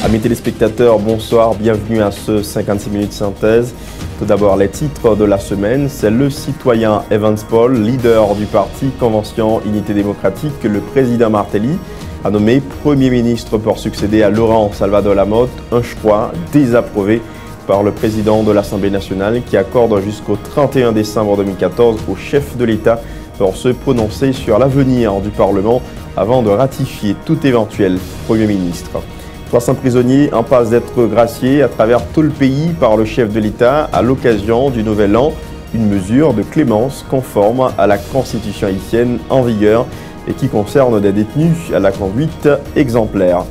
Amis téléspectateurs, bonsoir, bienvenue à ce 56 minutes synthèse. Tout d'abord, les titres de la semaine, c'est le citoyen Evans Paul, leader du parti Convention Unité Démocratique, que le président Martelly a nommé Premier ministre pour succéder à Laurent Salvador Lamotte, un choix désapprouvé par le président de l'Assemblée nationale qui accorde jusqu'au 31 décembre 2014 au chef de l'État pour se prononcer sur l'avenir du Parlement avant de ratifier tout éventuel Premier ministre. 300 prisonniers en passe d'être graciés à travers tout le pays par le chef de l'État à l'occasion du Nouvel An, une mesure de clémence conforme à la Constitution haïtienne en vigueur et qui concerne des détenus à la conduite exemplaire.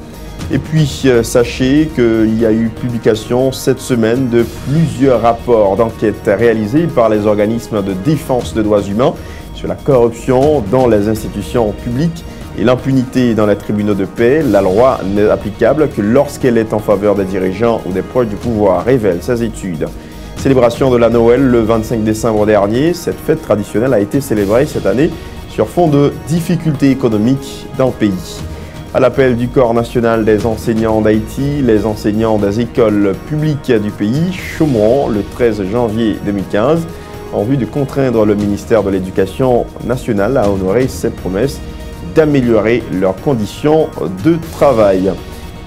Et puis, sachez qu'il y a eu publication cette semaine de plusieurs rapports d'enquête réalisés par les organismes de défense des droits humains sur la corruption dans les institutions publiques et l'impunité dans les tribunaux de paix. La loi n'est applicable que lorsqu'elle est en faveur des dirigeants ou des proches du pouvoir, révèlent ces études. Célébration de la Noël le 25 décembre dernier, cette fête traditionnelle a été célébrée cette année sur fond de difficultés économiques dans le pays. À l'appel du Corps national des enseignants d'Haïti, les enseignants des écoles publiques du pays chômeront le 13 janvier 2015 en vue de contraindre le ministère de l'Éducation nationale à honorer ses promesses d'améliorer leurs conditions de travail.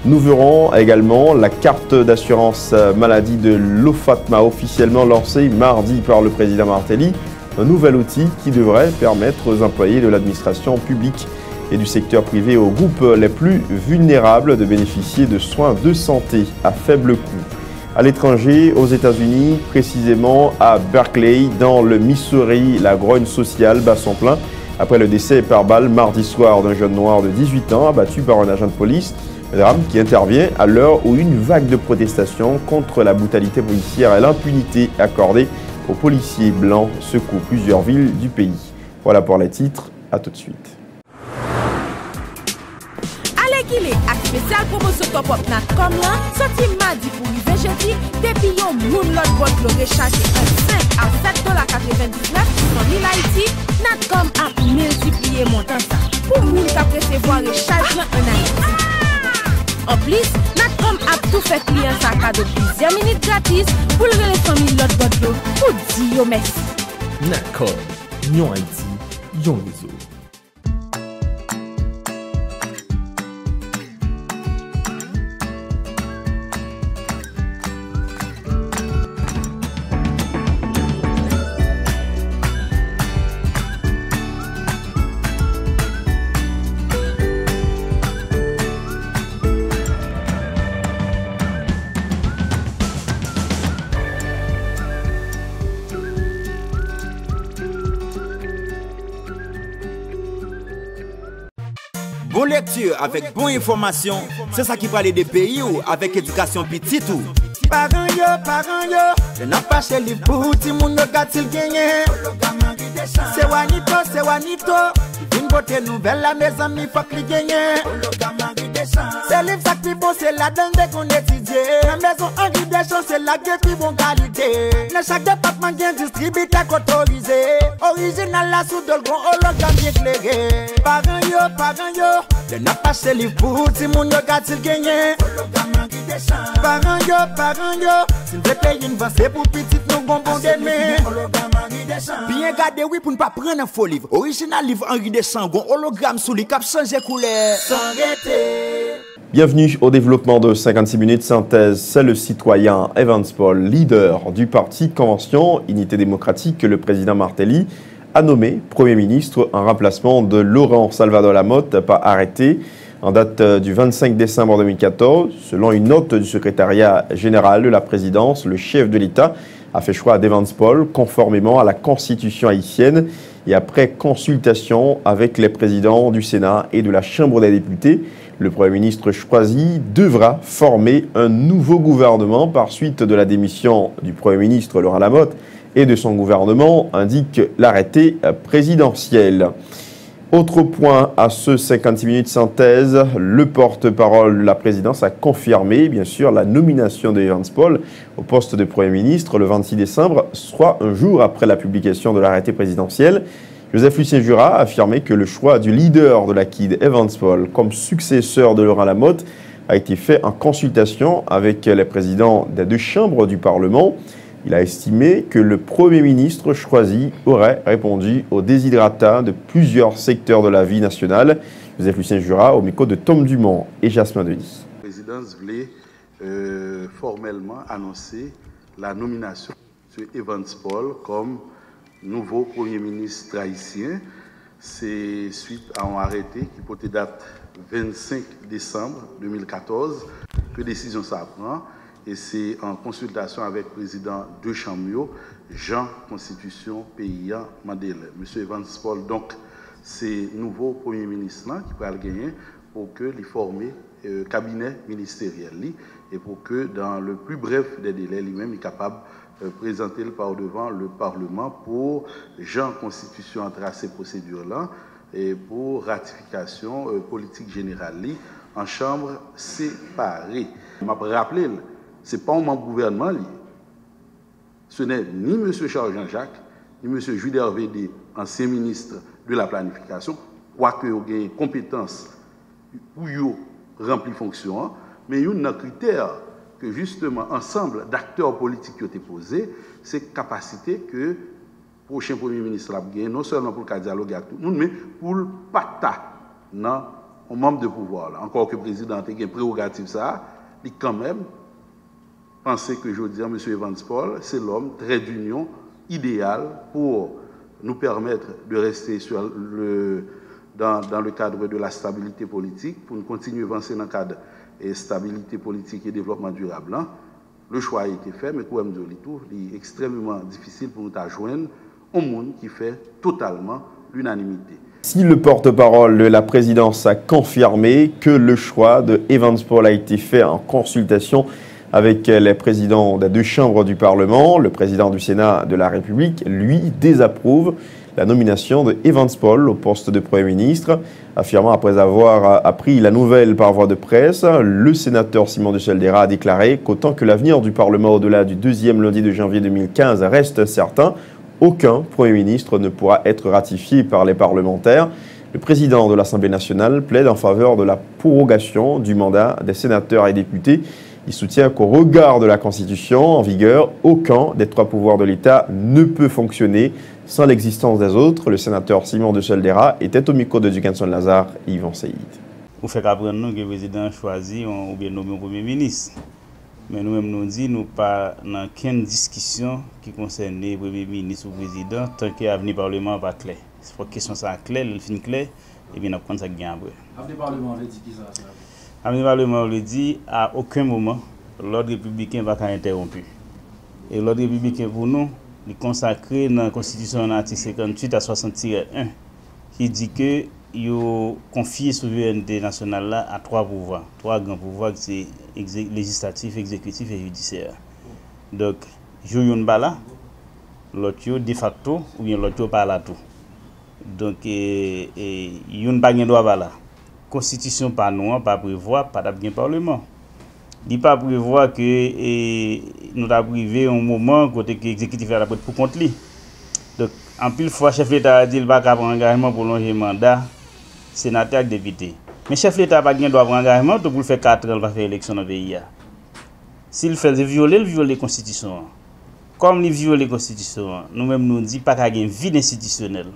Nous verrons également la carte d'assurance maladie de l'OFATMA officiellement lancée mardi par le président Martelly, un nouvel outil qui devrait permettre aux employés de l'administration publique et du secteur privé aux groupes les plus vulnérables de bénéficier de soins de santé à faible coût. À l'étranger, aux États-Unis, précisément à Berkeley, dans le Missouri, la grogne sociale bat son plein après le décès par balle mardi soir d'un jeune noir de 18 ans abattu par un agent de police. Un drame qui intervient à l'heure où une vague de protestations contre la brutalité policière et l'impunité accordée aux policiers blancs secoue plusieurs villes du pays. Voilà pour les titres, à tout de suite. Alekile ak spécial promotion top up na comme là, sorti mardi pour rive jeudi, depuis yon moun lot bot lo recharger un 5 à 7,99$ sur l'île Haïti, Natcom a multiplié montant ça pour moun ka recevoir recharge en Haïti. En plus, Natcom a tout fait client sa cadeau plusieurs minutes gratis pour le relais 100 000 lot bot lo pour dire yo merci. Natcom, yon Haïti, yon réseau. Bon lecture avec bonne information, c'est ça qui va aller des pays ou avec éducation petite ou. Parents yo, je n'ai pas chez les bouts, si mon regarde-t-il gagné. C'est Wanito, une beauté nouvelle, la maison mi faut qu'il gagne. C'est livre ça qui bon, c'est la donne qu'on étudie. La maison Henri Deschamps, c'est la gueule qui bon qualité. Dans chaque département, il y a un distributeur autorisé. Original la sous dolgon, hologramme bien éclairé. Parents yo, je n'ai pas chez les bouts, si mon regarde-t-il gagné. Parents yo, si vous payez une vance pour petite, nous bonbons d'aimer. Bien gardé, oui, pour ne pas prendre un faux livre. Original livre Henri Deschamps, hologramme sous les caps changé couleur. Sans arrêter. Bienvenue au développement de 56 minutes synthèse. C'est le citoyen Evans Paul, leader du parti Convention Unité Démocratique, que le président Martelly a nommé Premier ministre en remplacement de Laurent Salvador Lamotte par arrêté en date du 25 décembre 2014. Selon une note du secrétariat général de la présidence, le chef de l'État a fait choix d'Evans Paul conformément à la Constitution haïtienne et après consultation avec les présidents du Sénat et de la Chambre des députés. Le Premier ministre choisi devra former un nouveau gouvernement par suite de la démission du Premier ministre Laurent Lamotte et de son gouvernement, indique l'arrêté présidentiel. Autre point à ce 56 minutes synthèse, le porte-parole de la présidence a confirmé, bien sûr, la nomination d'Evans Paul au poste de Premier ministre le 26 décembre, soit un jour après la publication de l'arrêté présidentiel. Joseph Lucien Jura a affirmé que le choix du leader de la KID, Evans Paul, comme successeur de Laurent Lamotte, a été fait en consultation avec les présidents des deux chambres du Parlement. Il a estimé que le Premier ministre choisi aurait répondu aux desiderata de plusieurs secteurs de la vie nationale. Joseph-Lucien Jura au micro de Tom Dumont et Jasmin Denis. La présidence voulait formellement annoncer la nomination de Evans Paul comme nouveau Premier ministre haïtien. C'est suite à un arrêté qui portait date 25 décembre 2014 que décision ça prend. Et c'est en consultation avec le président de Chambio, Jean Constitution Paysan Mandel. Monsieur Evans Paul, donc, c'est nouveau Premier ministre là, qui va le gagner pour que les former cabinet ministériel et pour que dans le plus bref des délais, lui-même est capable de présenter par devant le Parlement pour Jean Constitution entre ces procédures-là et pour ratification politique générale en chambre séparée. Je m'a rappelé, ce n'est pas un membre gouvernement, ce n'est ni M. Charles Jean-Jacques, ni M. Jules Hervé, ancien ministre de la planification, quoique il y ait des compétences pour remplir fonction, mais il y a un critère que justement, ensemble d'acteurs politiques qui ont été posés, c'est la capacité que le prochain Premier ministre a gagné, non seulement pour le dialogue avec tout le monde, mais pour le pata dans un membre de pouvoir. Là. Encore que le président a une prérogative, ça, il quand même penser que je dis à M. Evans Paul, c'est l'homme très d'union idéal pour nous permettre de rester dans le cadre de la stabilité politique, pour nous continuer à avancer dans le cadre de stabilité politique et développement durable. Hein. Le choix a été fait, mais comme je dis tout, il est extrêmement difficile pour nous joindre un monde qui fait totalement l'unanimité. Si le porte-parole de la présidence a confirmé que le choix de Evans Paul a été fait en consultation avec les présidents des deux chambres du Parlement, le président du Sénat de la République, lui, désapprouve la nomination de Evans Paul au poste de Premier ministre, affirmant après avoir appris la nouvelle par voie de presse, le sénateur Simon de Cheldera a déclaré qu'autant que l'avenir du Parlement au-delà du deuxième lundi de janvier 2015 reste certain, aucun Premier ministre ne pourra être ratifié par les parlementaires. Le président de l'Assemblée nationale plaide en faveur de la prorogation du mandat des sénateurs et députés. Il soutient qu'au regard de la Constitution en vigueur, aucun des trois pouvoirs de l'État ne peut fonctionner sans l'existence des autres. Le sénateur Simon de Cheldera était au micro de Ducanson Lazare et Yvan Saïd. Vous faites apprendre nous que le président choisit ou bien nommé Premier ministre. Mais nous-mêmes nous disons, nous pas dans aucune discussion qui concerne le Premier ministre ou le président tant que l'avenir Parlement n'est pas clair. C'est pour que la question soit claire, elle finit claire, et bien on prend ça gain après. L'avenir Parlement, on dit qui ça? L'avenir Parlement, on le dit, à aucun moment, l'ordre républicain va être interrompu. Et l'ordre républicain pour nous, il est consacré dans la Constitution en article 58 à 60-1 qui dit que il a confié la souveraineté nationale là à trois pouvoirs. Trois grands pouvoirs, c'est législatif, exécutif et judiciaire. Donc, je y bala, l'autre de facto, ou bien l'autre par là tout. Donc, il y a pas de droit bala. La Constitution pas nous, pas prévoir, pas de Parlement. Il ne pas prévoir que nous avons privé un moment côté que l'exécutif a pour compte lui. Donc, en plus, fois, chef d'État a dit qu'il va prendre engagement pour longer le mandat, sénateur et député. Mais chef d'État n'a pas de droit engagement pour faire 4 ans, il va faire élection dans le pays. S'il fait violer, il viole la Constitution. Comme il viole la Constitution, nous-mêmes nous disons pas qu'il y a une vie institutionnelle.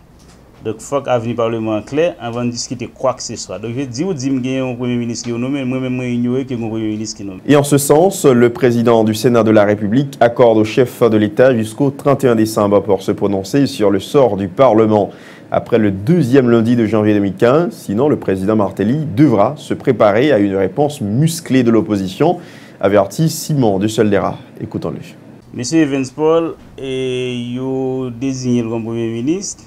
Donc, il faut que l'avenir Parlement clair avant de discuter quoi que ce soit. Donc, je dis qu'il y a un Premier ministre qui est nommé, moi-même, je ignore qu'il y a un Premier ministre qui est nommé. Et en ce sens, le président du Sénat de la République accorde au chef de l'État jusqu'au 31 décembre pour se prononcer sur le sort du Parlement après le deuxième lundi de janvier 2015. Sinon, le président Martelly devra se préparer à une réponse musclée de l'opposition, avertit Simon de Cheldera. Écoutons-le. M. Evans Paul est désigné comme Premier ministre.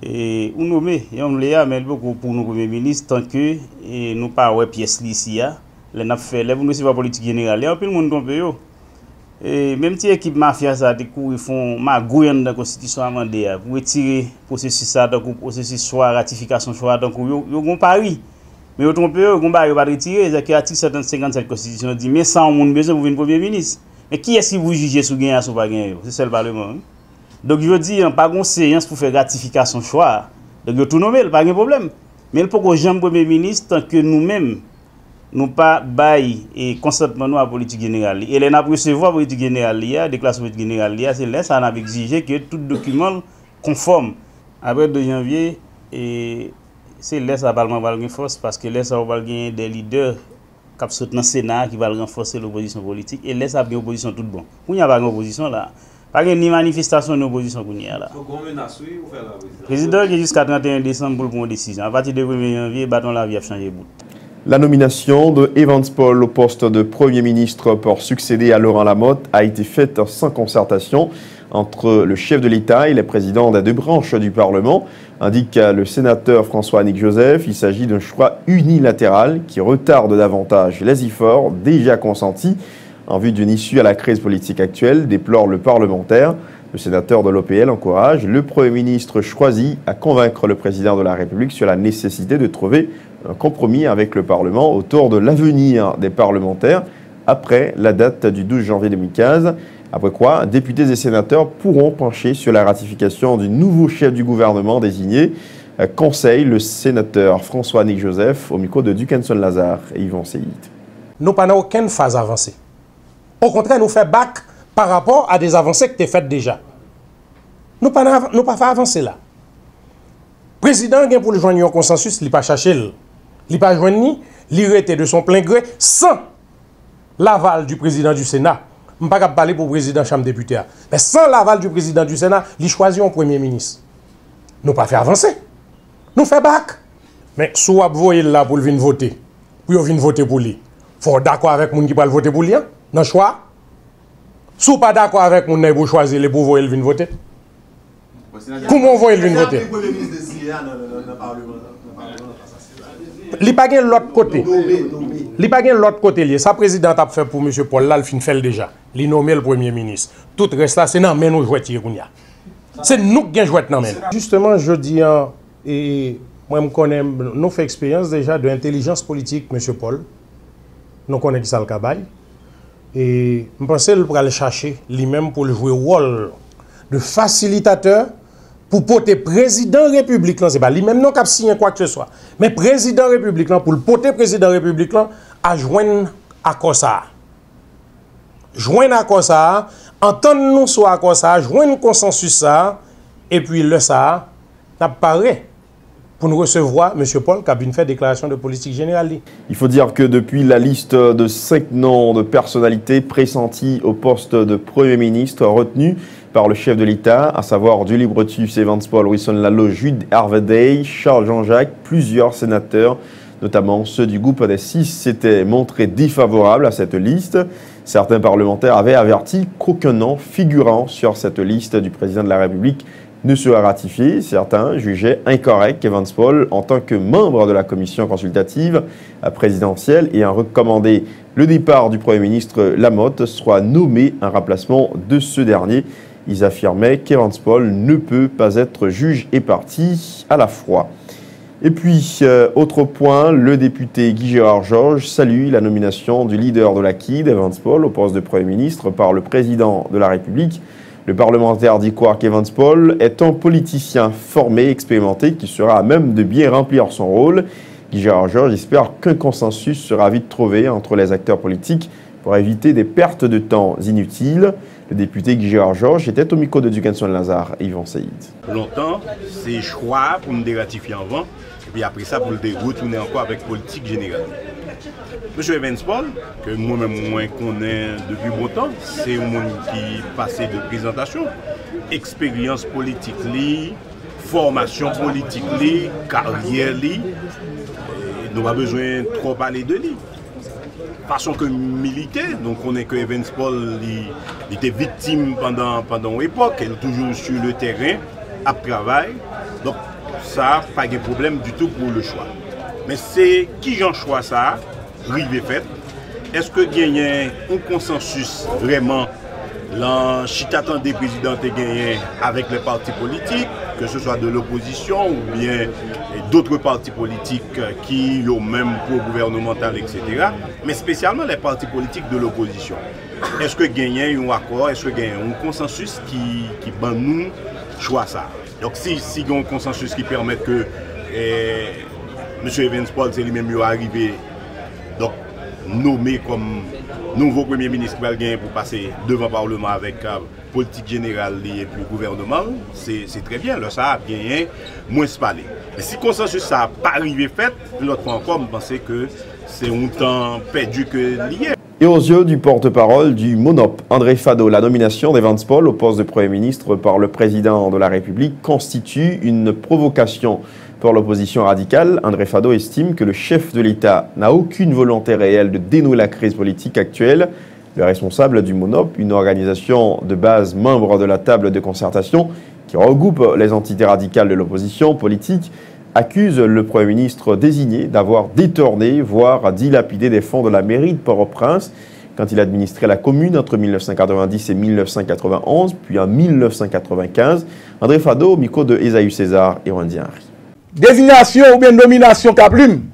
Et on nommé, et on l'a mais beaucoup pour nous Premier ministre tant que nous pas ouais pièce ici les n'a fait les nous c'est pas politique générale et puis le monde tombe yo et même si équipe mafia ça des coups ils font magouille dans la constitution amendée pour retirer processus ça donc processus soit ratification soit donc yo gon pari mais yo trompe yo gon ba yo pas retirer c'est que article 757 constitution dit mais sans monde besoin pour venir Premier ministre mais qui est-ce qui vous jugez sous gain ou pas gain c'est seul parlement hein? Donc je dis, pas de séance pour faire ratification choix. Donc je tout nommé, pas de problème. Mais il faut que j'aime Premier ministre tant que nous-mêmes, nous pas bail et consentement nous à politique générale. Et les n'a recevoir politique générale, déclaration politique générale, c'est là ça n'a exigé que tout document conforme après 2 janvier et c'est là ça va gagner force parce que là ça va gagner des leaders qui sont dans le Sénat qui va renforcer l'opposition politique et là ça bien opposition tout bon. Il n'y a pas d'opposition là. Pas ni manifestation ni opposition qu'on y a là. Le président qui jusqu'à 31 décembre pour prendre une décision. À partir du 1er janvier, bâton la vie a changé bout. La nomination de Evans Paul au poste de Premier ministre pour succéder à Laurent Lamotte a été faite sans concertation entre le chef de l'État et les présidents des 2 branches du Parlement, indique le sénateur François-Annick Joseph. Il s'agit d'un choix unilatéral qui retarde davantage les efforts déjà consentis en vue d'une issue à la crise politique actuelle, déplore le parlementaire. Le sénateur de l'OPL encourage le Premier ministre choisi à convaincre le président de la République sur la nécessité de trouver un compromis avec le Parlement autour de l'avenir des parlementaires après la date du 12 janvier 2015. Après quoi, députés et sénateurs pourront pencher sur la ratification du nouveau chef du gouvernement désigné. Conseille le sénateur François-Annick Joseph au micro de Dukenson Lazare et Yvon Seyid. Nous n'avons aucune phase avancée. Au contraire, nous faisons bac par rapport à des avancées que tu as faites déjà. Nous n'avons pas fait avancer là. Le président, pour le joindre un consensus, il n'a pas cherché. Il n'a pas joindre, il était de son plein gré sans l'aval du président du Sénat. Je ne peux pas parler pour le président de la Chambre des députés. Mais sans l'aval du président du Sénat, il choisit un Premier ministre. Nous n'avons pas fait avancer. Nous faisons bac. Mais si vous voyez là pour venir voter, pour venir voter pour lui, il faut être d'accord avec les gens qui veulent voter pour lui. Dans le choix. Si vous n'êtes pas d'accord avec les gens qui choisir les pour venir voter. Comment vous venir voter? Il n'y a pas de l'autre côté. Il n'y a pas de l'autre côté. Sa présidente a fait pour M. Paul là, il fait déjà. Il nommé le Premier ministre. Tout le reste là, c'est non, mais nous jouons. C'est nous qui jouons dans men. Justement, je dis, et moi je connais, nous faisons expérience déjà de l'intelligence politique, M. Paul. Nous connaissons ça le cabaye. Et je pense qu'il va le chercher lui-même pour le jouer rôle de facilitateur pour porter président République. Ce n'est pas lui-même non qui a signé quoi que ce soit. Mais président République, pour le porter président République, à joindre à quoi ça. Joindre à quoi ça, entendre-nous sur à quoi ça, joindre consensus ça, et puis le ça, n'apparaît pour nous recevoir M. Paul qui a fait déclaration de politique générale. Il faut dire que depuis la liste de 5 noms de personnalités pressenties au poste de Premier ministre retenus par le chef de l'État, à savoir du Libretus, Evans Paul, Wilson Lallo, Jude Harvey, Charles Jean-Jacques, plusieurs sénateurs, notamment ceux du groupe des 6, s'étaient montrés défavorables à cette liste. Certains parlementaires avaient averti qu'aucun nom figurant sur cette liste du président de la République ne sera ratifié. Certains jugeaient incorrect qu'Evans Paul, en tant que membre de la commission consultative présidentielle et en recommandé le départ du Premier ministre Lamotte, soit nommé en remplacement de ce dernier. Ils affirmaient qu'Evans Paul ne peut pas être juge et parti à la fois. Et puis, autre point, le député Guy Gérard Georges salue la nomination du leader de la CID, Evans Paul, au poste de Premier ministre par le président de la République. Le parlementaire dit croire qu'Evans Paul est un politicien formé, expérimenté, qui sera à même de bien remplir son rôle. Guy Gérard Georges espère qu'un consensus sera vite trouvé entre les acteurs politiques pour éviter des pertes de temps inutiles. Le député Guy Gérard Georges était au micro de Dukenson Lazare et Yvon Seyid. Longtemps, c'est choix pour nous ratifier avant, et puis après ça, pour le retourner encore avec politique générale. Monsieur Evans Paul, que moi-même connais depuis longtemps, c'est un monde qui passait de présentation, expérience politique, formation politique, carrière, nous n'avons pas besoin de trop parler de lui. Façon que militaire, donc on est que Evans Paul il était victime pendant une époque, elle est toujours sur le terrain, à travail, donc ça pas de problème du tout pour le choix. Mais c'est qui j'en choix ça, rive fait. Est-ce que gagner un consensus vraiment l'enchitatant des présidents est gagné avec les partis politiques, que ce soit de l'opposition ou bien d'autres partis politiques qui ont même pro-gouvernemental, etc. Mais spécialement les partis politiques de l'opposition. Est-ce que gagner un accord, est-ce que gagner un consensus qui nous choix ça? Donc si il y a un consensus qui permet que M. Evans Paul c'est lui-même arrivé Donc, nommé comme nouveau Premier ministre qui va gagner pour passer devant le Parlement avec politique générale et puis gouvernement, c'est très bien. Là, ça a gagné, moins se parler. Mais si le consensus ça n'a pas arrivé fait, l'autre fois encore, je pense que c'est un temps perdu que lié. Et aux yeux du porte-parole du MONOP, André Fado, la nomination d'Evans Paul au poste de Premier ministre par le président de la République constitue une provocation pour l'opposition radicale. André Fado estime que le chef de l'État n'a aucune volonté réelle de dénouer la crise politique actuelle. Le responsable du MONOP, une organisation de base membre de la table de concertation qui regroupe les entités radicales de l'opposition politique, accuse le Premier ministre désigné d'avoir détourné, voire dilapidé des fonds de la mairie de Port-au-Prince quand il administrait la commune entre 1990 et 1991, puis en 1995. André Fado, au micro de Esaü César et Wendy Henry. Désignation ou bien nomination Kaplume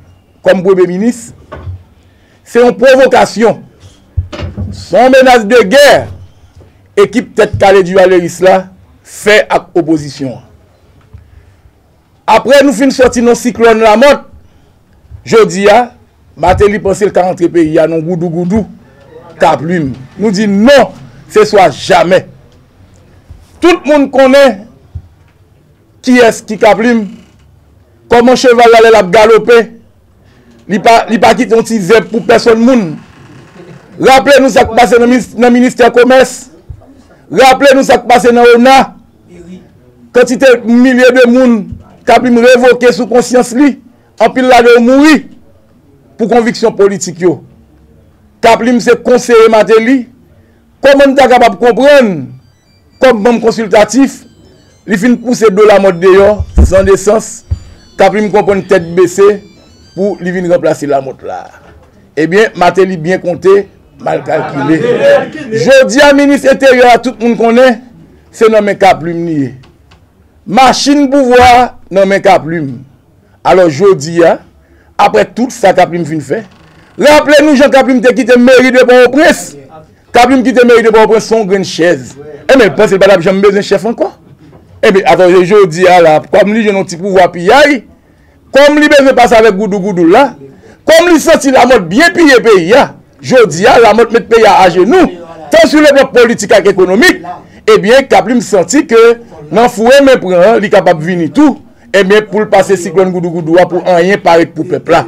comme Premier ministre, c'est une provocation. Son menace de guerre, équipe tête calée du Valéris là, fait avec opposition. Après, nous finissons sortir nos cyclones la mode. Jeudi, Matéli pense le 40 pays, il y a non goudou, Kaplume. Nous dit non, ce soit jamais. Tout le monde connaît qui est-ce qui Kaplume, comment cheval allait la galoper, il pas quitté un petit zèbre pour personne moun. Rappelez-nous ce qui passe dans le ministère du Commerce. Rappelez-nous ce qui passe dans l'ONA. Quand il y a des milliers de monde Kaplume révoqué sous conscience li, en pile là de mourir pour conviction politique yo. Kaplume c'est conseiller Matéli. Comment on est capable de comprendre comme membre consultatif, il fin pousser de la mode dehors sans décence. Kaplume comprend tête baissée pour lui venir remplacer la mode là. Eh bien, Matéli bien compté, mal calculé. Je dis à ministre intérieur, tout le monde connaît, c'est nommé Kaplume nié. Machine pouvoir nommé Kaplume. Alors je dis, après tout ça Kaplume fin fait, rappelez-nous Jean Kaplume qui quitté mairie de Port-au-Prince. Kaplume qui quitté mairie de Port-au-Prince son grande chaise. Eh mais pense pas que jamais besoin de chef encore. Eh bien attendez, je dis là, comme lui j'ai un petit pouvoir pillaille, comme lui besoin passer avec goudou là, comme lui senti la mode bien piller pays, je dis la mode mettre pays à genoux, tant sur le plan politique et économique, eh bien Kaplume senti que non foué mais prend, il est capable de venir tout. Eh bien, pour le passer cyclone goudou pour rien paraître pour le peuple là.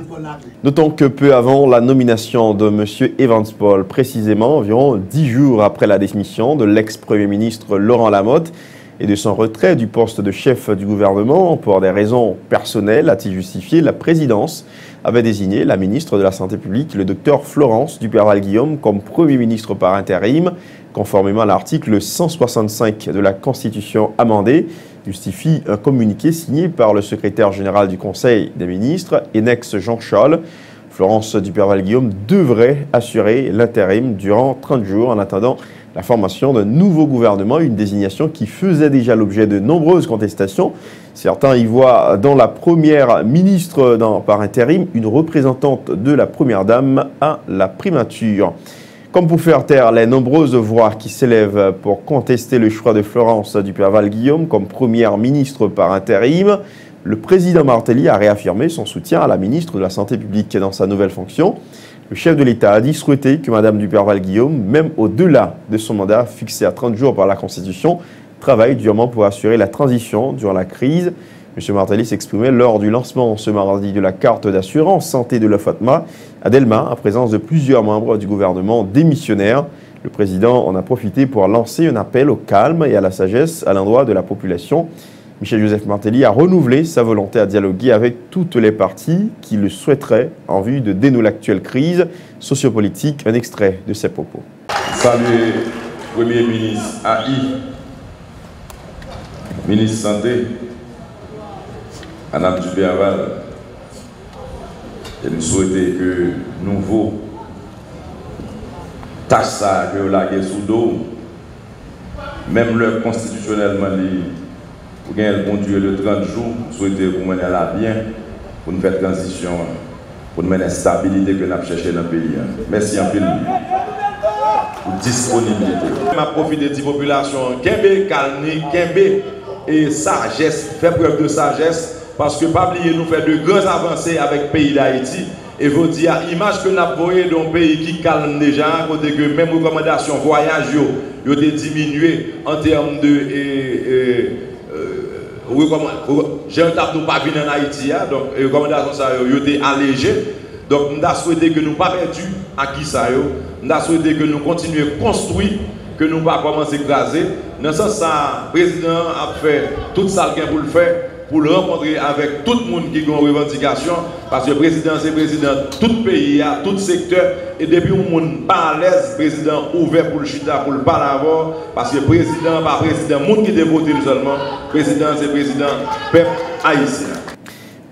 Notons que peu avant la nomination de M. Evans Paul, précisément environ 10 jours après la démission de l'ex-premier ministre Laurent Lamotte et de son retrait du poste de chef du gouvernement pour des raisons personnelles, a-t-il justifié, la présidence avait désigné la ministre de la Santé publique, le docteur Florence Duperval-Guillaume, comme Premier ministre par intérim, conformément à l'article 165 de la Constitution amendée, justifie un communiqué signé par le secrétaire général du Conseil des ministres, Enex Jean-Charles. Florence Duperval-Guillaume devrait assurer l'intérim durant 30 jours en attendant la formation d'un nouveau gouvernement, une désignation qui faisait déjà l'objet de nombreuses contestations. Certains y voient dans la première ministre par intérim une représentante de la première dame à la primature. Comme pour faire taire les nombreuses voix qui s'élèvent pour contester le choix de Florence Duperval-Guillaume comme première ministre par intérim, le président Martelly a réaffirmé son soutien à la ministre de la Santé publique dans sa nouvelle fonction. Le chef de l'État a dit souhaiter que Mme Duperval-Guillaume, même au-delà de son mandat fixé à 30 jours par la Constitution, travaille durement pour assurer la transition durant la crise. M. Martelly s'exprimait lors du lancement ce mardi de la carte d'assurance santé de la FATMA à Delma, en présence de plusieurs membres du gouvernement démissionnaire. Le président en a profité pour lancer un appel au calme et à la sagesse à l'endroit de la population. Michel-Joseph Martelly a renouvelé sa volonté à dialoguer avec toutes les parties qui le souhaiteraient en vue de dénouer l'actuelle crise sociopolitique. Un extrait de ses propos. Salut, Premier ministre AI, ministre Santé, Mme Duperval, et nous souhaitons que nouveau tâche ça que la guerre sous dos, même le constitutionnellement pour gagner le bon Dieu le 30 jours, nous souhaitons pour mener la bien, pour nous faire transition, pour nous mener la stabilité que nous avons cherché dans le pays. Merci en pile pour disponibilité. Je profite de la population, Kembe, calme, Kembe et sagesse, faire preuve de sagesse. Parce que pas oublier nous faire de grandes avancées avec le pays d'Haïti Et vous dire, image que nous avons voyé dans un pays qui calme déjà, côté que même recommandation voyage, ils ont diminué en termes de. J'ai un tableau pas venir en Haïti, donc les recommandations ça ont été allégées. Donc nous avons souhaité que nous ne pas perdus à qui ça, nous avons souhaité que nous continuions à construire, que nous ne pas commencer à écraser. Dans ce sens, le président a fait tout ça qu'il pour le faire, pour le rencontrer avec tout le monde qui a une revendication, parce que le président, c'est le président de tout le pays, à tout secteur, et depuis le monde pas à l'aise, le président ouvert pour le chita, pour le parler avant, parce que le président, pas président, le monde qui a voté seulement, le président, c'est le président peuple haïtien.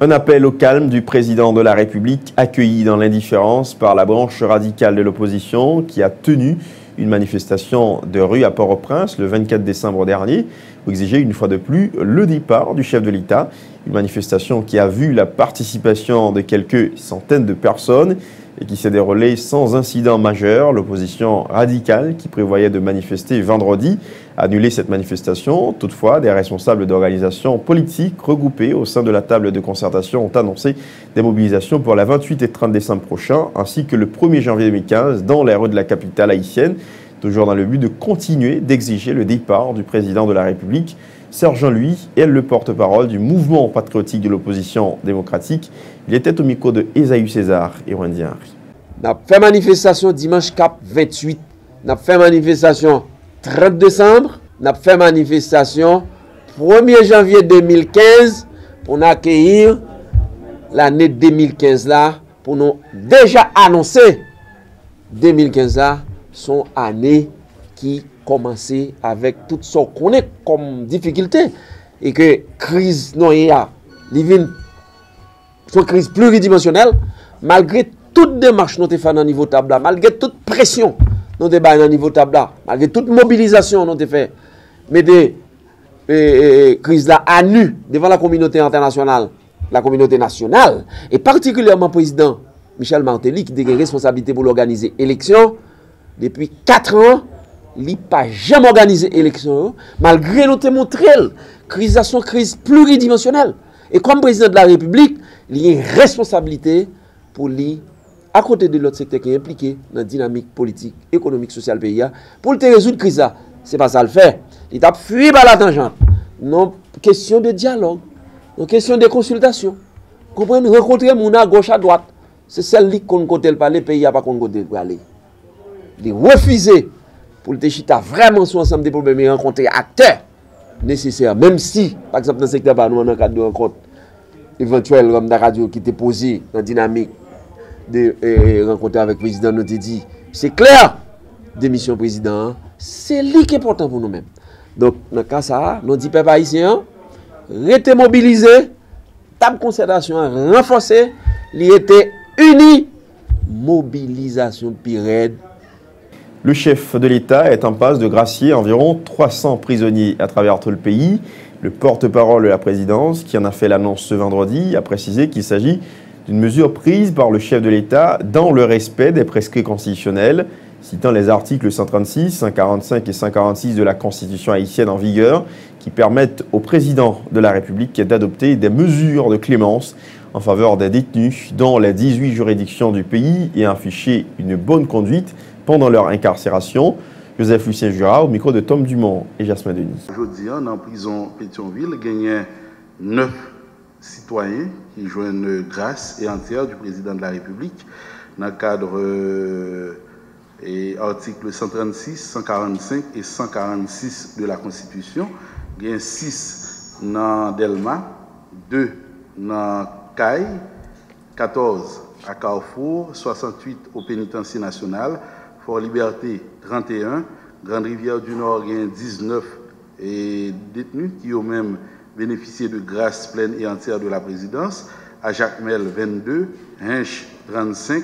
Un appel au calme du président de la République, accueilli dans l'indifférence par la branche radicale de l'opposition, qui a tenu une manifestation de rue à Port-au-Prince le 24 décembre dernier pour exiger une fois de plus le départ du chef de l'État. Une manifestation qui a vu la participation de quelques centaines de personnes et qui s'est déroulée sans incident majeur. L'opposition radicale qui prévoyait de manifester vendredi a annulé cette manifestation. Toutefois, des responsables d'organisations politiques regroupés au sein de la table de concertation ont annoncé des mobilisations pour la 28 et 30 décembre prochain, ainsi que le 1er janvier 2015 dans les rues de la capitale haïtienne, toujours dans le but de continuer d'exiger le départ du président de la République. Serge Jean-Louis est le porte-parole du mouvement patriotique de l'opposition démocratique. Il était au micro de Esaü César et Wendy Henry. Nous avons fait manifestation dimanche cap 28. Nous avons fait manifestation 30 décembre. Nous avons fait manifestation 1er janvier 2015 pour accueillir l'année 2015 là, pour nous déjà annoncer 2015 là, son année qui commencer avec tout ce qu'on est comme difficulté et que crise non il y a une crise pluridimensionnelle malgré toute démarche nous avons fait dans niveau table là, malgré toute pression nous avons fait dans niveau table là, malgré toute mobilisation nous avons fait, mais des crises là à nu devant la communauté internationale, la communauté nationale et particulièrement le président Michel Martelly qui a des responsabilités pour l'organiser élection depuis 4 ans. Il n'a pas jamais organisé l'élection, malgré nous te montré, crise pluridimensionnelle. Et comme président de la République, il y a une responsabilité pour lui, à côté de l'autre secteur qui est impliqué dans la dynamique politique, économique, sociale pays, pour le résoudre la crise. Ce n'est pas ça le faire. Il a fui par la tangente. Non, question de dialogue, non, question de consultation. Comprenez, rencontrer mon à gauche, à droite. C'est celle-là qu'on côté pas les pays, pas qu'on côté pour aller. Il refuser. Pour le Téchita vraiment sur ensemble des problèmes et rencontrer acteurs nécessaires. Même si, par exemple, dans le secteur, nous avons un cadre de rencontre éventuelle comme la radio qui était posée dans la dynamique de rencontrer avec le président, nous avons dit, c'est clair, démission président, c'est lui qui est important pour nous-mêmes. Donc, dans le cas ça, nous dit peuple haïtien, restez mobilisés, table concertation renforcée, il était uni, mobilisation pire. Le chef de l'État est en passe de gracier environ 300 prisonniers à travers tout le pays. Le porte-parole de la présidence, qui en a fait l'annonce ce vendredi, a précisé qu'il s'agit d'une mesure prise par le chef de l'État dans le respect des prescrits constitutionnels, citant les articles 136, 145 et 146 de la Constitution haïtienne en vigueur, qui permettent au président de la République d'adopter des mesures de clémence en faveur des détenus dans les 18 juridictions du pays et afficher une bonne conduite pendant leur incarcération. Joseph Lucien Jura au micro de Tom Dumont et Jasmin Denis. Aujourd'hui, dans la prison Pétionville, il y a 9 citoyens qui joignent grâce et entière du président de la République dans le cadre articles 136, 145 et 146 de la Constitution. Il y a 6 dans Delma, 2 dans Caille, 14 à Carrefour, 68 au pénitencier national, Fort Liberté 31, Grande Rivière du Nord, il y a 19 détenus qui ont même bénéficié de grâce pleine et entière de la présidence. À Jacmel 22, Hinche 35,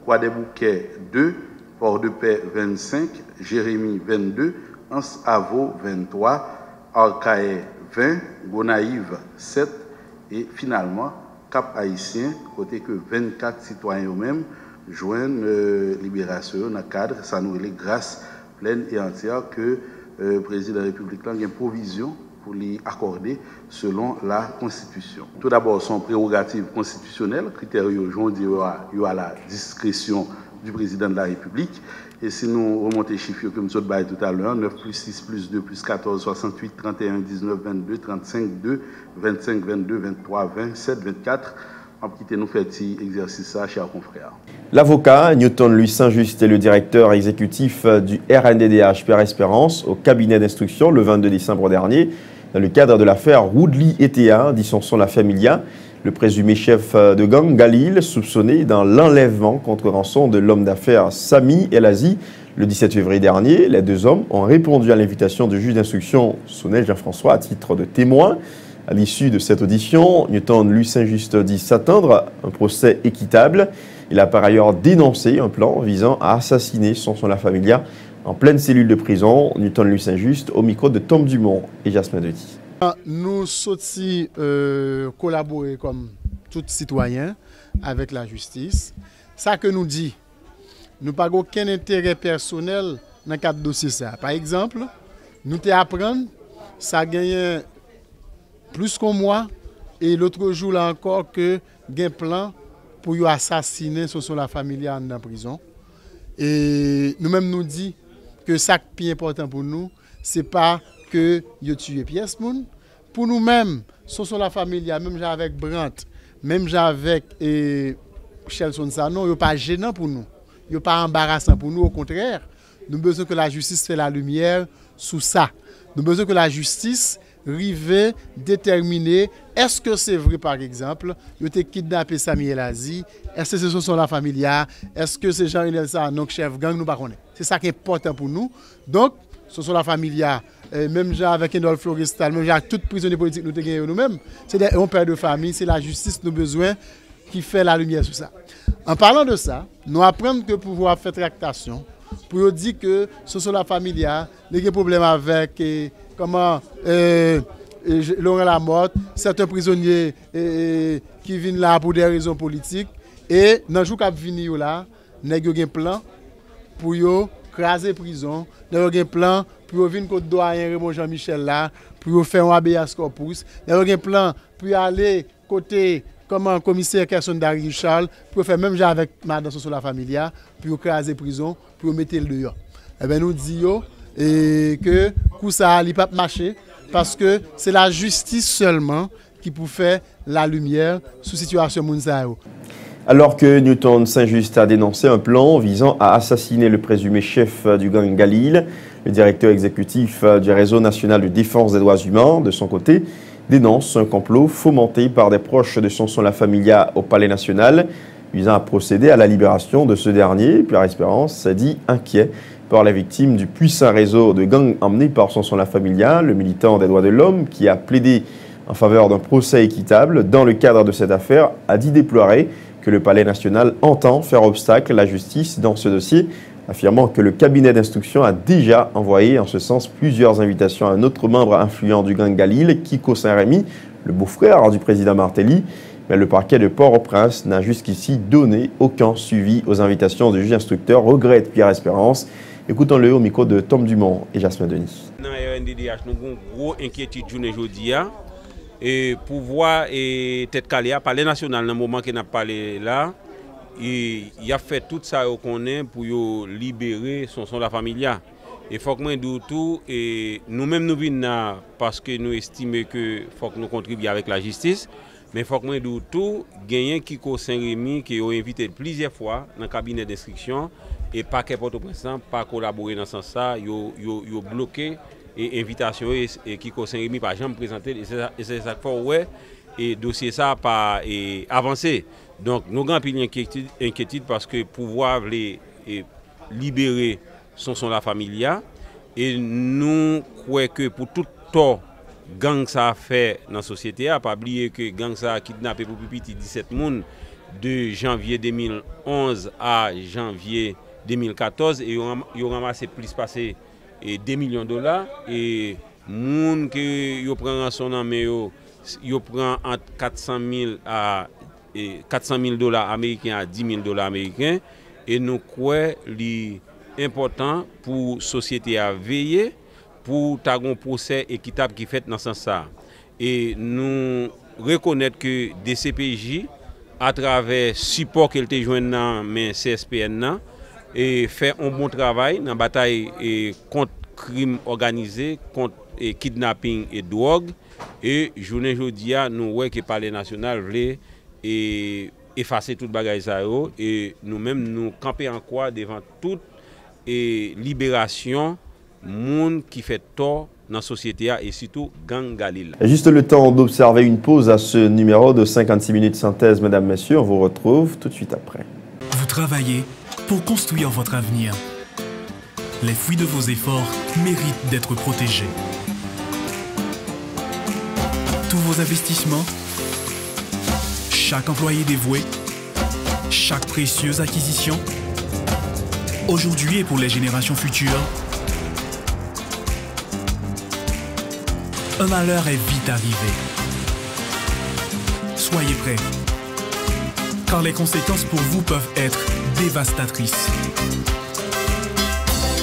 Croix des Bouquets 2, Port-de-Paix 25, Jérémy 22, Anse-Avo 23, Arcahaie 20, Gonaïve 7 et finalement Cap Haïtien, côté que 24 citoyens eux-mêmes joignent libération dans le cadre, ça nous est grâce pleine et entière que le président de la République a une provision pour lui accorder selon la Constitution. Tout d'abord, son prérogative constitutionnelle, critère il y a la discrétion du président de la République. Et si nous remontons les chiffres que nous avons dit tout à l'heure, 9 plus 6 plus 2 plus 14, 68, 31, 19, 22, 35, 2, 25, 22, 23, 27, 24, on quitte nous faire cet exercice, chers confrères. L'avocat Newton Louis Saint-Just est le directeur exécutif du RNDDH Pierre Espérance au cabinet d'instruction le 22 décembre dernier dans le cadre de l'affaire Woodley ETA, dit son La Familia, le présumé chef de gang Galil soupçonné dans l'enlèvement contre rançon de l'homme d'affaires Sami El Azi. Le 17 février dernier, les deux hommes ont répondu à l'invitation du juge d'instruction Sonel Jean-François à titre de témoin. À l'issue de cette audition, Newton Louis Saint-Just dit s'attendre à un procès équitable. Il a par ailleurs dénoncé un plan visant à assassiner son La Familia en pleine cellule de prison. Newton Louis Saint-Just au micro de Tom Dumont et Jasmin Denis. Nous souhaitons collaborer comme tout citoyen avec la justice. Ça que nous dit, nous n'avons pas aucun intérêt personnel dans le cadre de dossier. Par exemple, nous apprenons ça gagne plus qu'un mois et l'autre jour là encore que un plan pour assassiner La Familia en prison. Et nous-mêmes nous dit que ça qui est important pour nous, c'est pas que yo tué pièce moun. Pour nous-mêmes, La Familia, même avec Brandt, même avec Chelson Sano, yo pas gênant pour nous. Yo pas embarrassant pour nous, au contraire. Nous avons besoin que la justice fait la lumière sur ça. Nous avons besoin que la justice rive déterminer est-ce que c'est vrai par exemple, yo te kidnappé Sami El Azi, est-ce que c'est La Familia, est-ce que c'est Jean-Renel Sano, chef gang, nous pas connaît. C'est ça qui est important pour nous. Donc, La Familia, même avec Endol Florestal, même avec toute prisonnier politique nous avons nous-mêmes, c'est un père de famille, c'est la justice nous besoin qui fait la lumière sur ça. En parlant de ça, nous apprenons que pouvoir faire tractation pour dire que La Familia, il y a des problèmes avec Laurent Lamotte, certains prisonniers qui viennent là pour des raisons politiques. Et dans le jour qui vient là, nous avons un plan pour craser prison. Nous avons un plan pour venir contre doyen Raymond Jean-Michel là, pour faire un habeas corpus. Nous avons un plan pour aller côté commissaire Kerson Dari Charles, pour faire même genre avec Madame La Familia, pour craser prison, pour mettre le dehors. Eh bien, nous disons que tout ça n'a pas marché parce que c'est la justice seulement qui peut faire la lumière sur la situation Mounsaïo. Alors que Newton Saint-Just a dénoncé un plan visant à assassiner le présumé chef du gang Galil, le directeur exécutif du Réseau national de défense des droits humains, de son côté, dénonce un complot fomenté par des proches de son La Familia au Palais national, visant à procéder à la libération de ce dernier. Pierre Espérance s'est dit inquiet par la victime du puissant réseau de gangs emmené par son La Familia, le militant des droits de l'homme qui a plaidé en faveur d'un procès équitable. Dans le cadre de cette affaire, a dit déplorer que le Palais national entend faire obstacle à la justice dans ce dossier, affirmant que le cabinet d'instruction a déjà envoyé en ce sens plusieurs invitations à un autre membre influent du gang Galil, Kiko Saint-Rémy, le beau-frère du président Martelly. Mais le parquet de Port-au-Prince n'a jusqu'ici donné aucun suivi aux invitations du juge instructeur, regrette Pierre Espérance. Écoutons-le au micro de Tom Dumont et Jasmin Denis. Dans RNDDH, nous avons une grosse inquiétude aujourd'hui. Et pour voir tête calée à Palais national, dans le moment qu'il n'a pas parlé là, il a fait tout ça qu'on est pour libérer son La Familia. Et faut que nous disions tout, et nous-mêmes nous venons parce que nous estimons que faut que nous contribuions avec la justice. Mais il faut que nous disions tout, gagner Kiko Saint-Rémy qui a invité plusieurs fois dans le cabinet d'instruction et pas que Port-au-Prince pas collaborer dans ce sens-là, il a bloqué et invitation et Kiko Saint-Rémy pas jamais présenté et c'est ça qu'il faut et dossier ça pas avancé. Donc nous avons une inquiétude parce que pouvoir libérer son La Familia et nous croyons que pour tout tort gang ça a fait dans la société, à pas oublier que gang ça a kidnappé pour petit 17 personnes de janvier 2011 à janvier 2014 et ils ont ramassé plus passé $2 millions et moun que yo prend rançon en mais yo prend entre $400,000 à $400,000 américains à $10,000 américains et nous croyons li important pour société à veiller pour un procès équitable qui fait dans ce sens. Et nous reconnaître que DCPJ, à travers le support qu'elle a joué dans le CSPN, et fait un bon travail dans la bataille contre le crime organisé, contre le kidnapping et drogue. Et journée aujourd'hui, nous voyons que le Palais national voulait effacer toute bagaille ça et nous-mêmes nous camper en quoi devant toute libération monde qui fait tort dans la société et surtout gang Galil. Juste le temps d'observer une pause à ce numéro de 56 minutes synthèse, mesdames, messieurs. On vous retrouve tout de suite après. Vous travaillez pour construire votre avenir. Les fruits de vos efforts méritent d'être protégés. Tous vos investissements, chaque employé dévoué, chaque précieuse acquisition, aujourd'hui et pour les générations futures, un malheur est vite arrivé. Soyez prêts, car les conséquences pour vous peuvent être dévastatrices.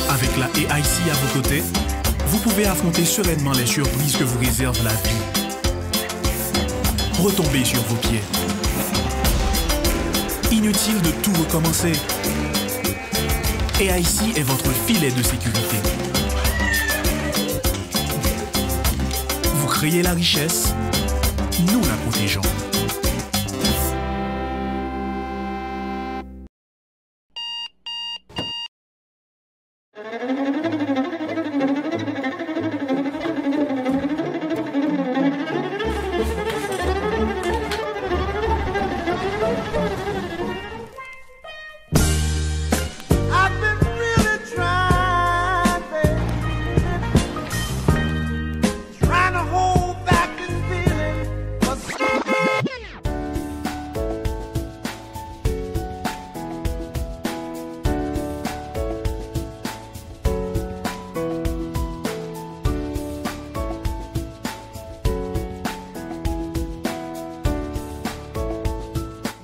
Avec la AIC à vos côtés, vous pouvez affronter sereinement les surprises que vous réserve la vie. Retombez sur vos pieds. Inutile de tout recommencer. AIC est votre filet de sécurité. Vous créez la richesse, nous la protégeons.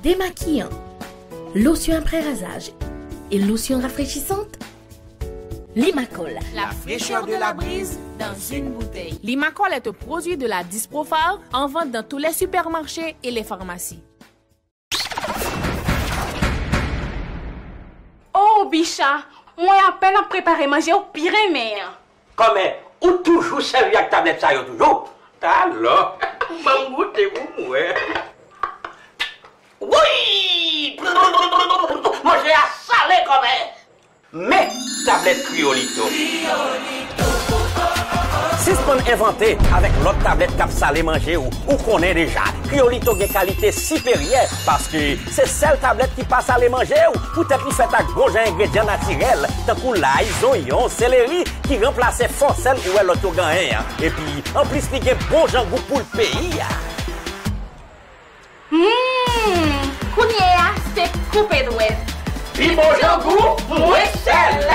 Démaquillant, lotion après rasage et lotion rafraîchissante, Limacol. La fraîcheur de la brise dans une bouteille. Limacol est un produit de la Disprophar en vente dans tous les supermarchés et les pharmacies. Oh, Bicha, moi à peine à préparer manger au pire mère. Comme ou toujours servi avec tablette ça yo toujours. Alors, m'en goûter vous ouais. Oui! Manger à salé comme mais tablette Criolito. Si ce qu'on inventé avec l'autre tablette cap salé manger ou connaît déjà, Criolito a qualité supérieure parce que c'est celle tablette qui passe à les manger ou peut-être qui fait avec gros ingrédients naturels, tant que l'ail, oignon, céleri qui remplace forcelle ou l'autre gain. Et puis en plus il y a bon goût pour le pays. Kounia, c'est coupé d'ouest. Puis bon goût, moins sel.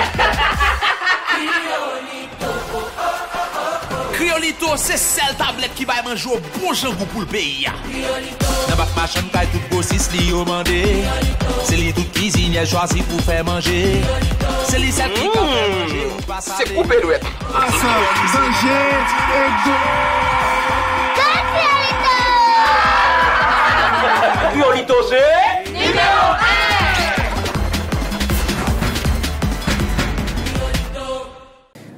Criolito, c'est celle tablette qui va manger au bon goût pour le pays. N'a pas machin caille tout grossiste li au mandé. C'est li toute cuisine choisi pour faire manger. C'est li celle qui fait manger ou pas c'est coupé d'ouest. Criolito, c'est numéro 1.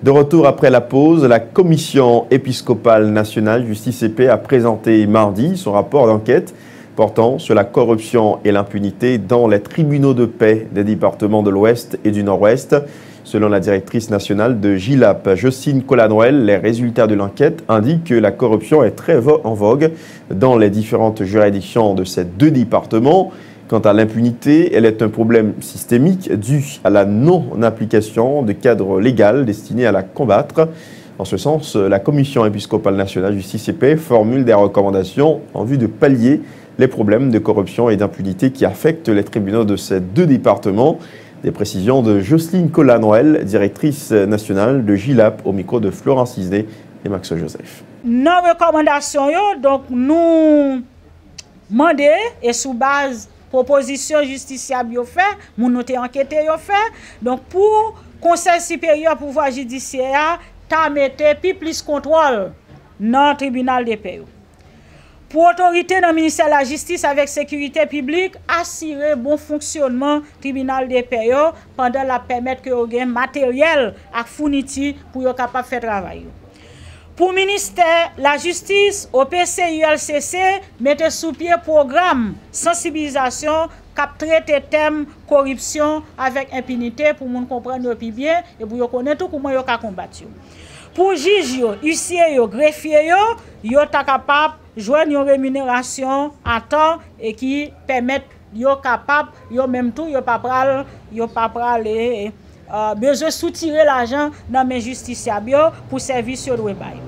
De retour après la pause, la Commission épiscopale nationale Justice et Paix a présenté mardi son rapport d'enquête portant sur la corruption et l'impunité dans les tribunaux de paix des départements de l'Ouest et du Nord-Ouest. Selon la directrice nationale de GILAP, Jocelyne Colanoël, les résultats de l'enquête indiquent que la corruption est très en vogue dans les différentes juridictions de ces deux départements. Quant à l'impunité, elle est un problème systémique dû à la non-application de cadre légal destiné à la combattre. En ce sens, la Commission épiscopale nationale Justice et Paix formule des recommandations en vue de pallier les problèmes de corruption et d'impunité qui affectent les tribunaux de ces deux départements. Des précisions de Jocelyne Colanoël, directrice nationale de GILAP, au micro de Florence Isnet et Max Joseph. Nos recommandations, donc nous demandons et sous base proposition justiciable yo fait, mon noté enquêté yo fait. Donc pour Conseil supérieur pouvoir judiciaire ta mette plus contrôle dans le tribunal de paix. Pour autorité dans le ministère de la Justice avec sécurité publique, assurer bon fonctionnement tribunal de paix pendant la permettre que vous ayez matériel et fourniture pour être capable de faire travail. Pour le ministère de la Justice, OPC ULCC mettez sous pied programme sensibilisation cap traiter thème corruption avec impunité pour nous comprendre plus bien et pour connaître comment vous combattre. Pour juge, huissier, greffier, vous êtes capable de jouer une rémunération à temps et qui permet yo capable yo même tout yo pas pral besoin soutirer l'argent dans mes justiciables pour service yo doit bail.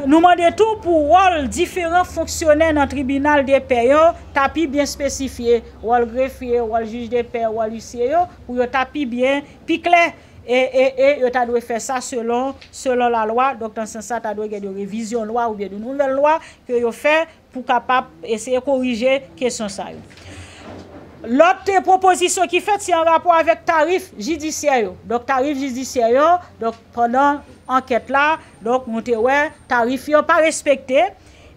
Nous demandons tout pour rôle différents fonctionnaires dans le tribunal de paix tapi bien spécifié rôle greffier, rôle juge de paix, rôle huissier pour yo tapi bien puis clair et yo ta doit faire ça selon la loi. Donc dans ce sens ça ta doit avoir de révision loi ou bien de nouvelle loi que yo fait pour capable essayer de corriger question ça. L'autre proposition qui fait c'est en rapport avec tarif judiciaire. Donc tarif judiciaire donc pendant enquête là donc nous te ouais tarif yo pas respecté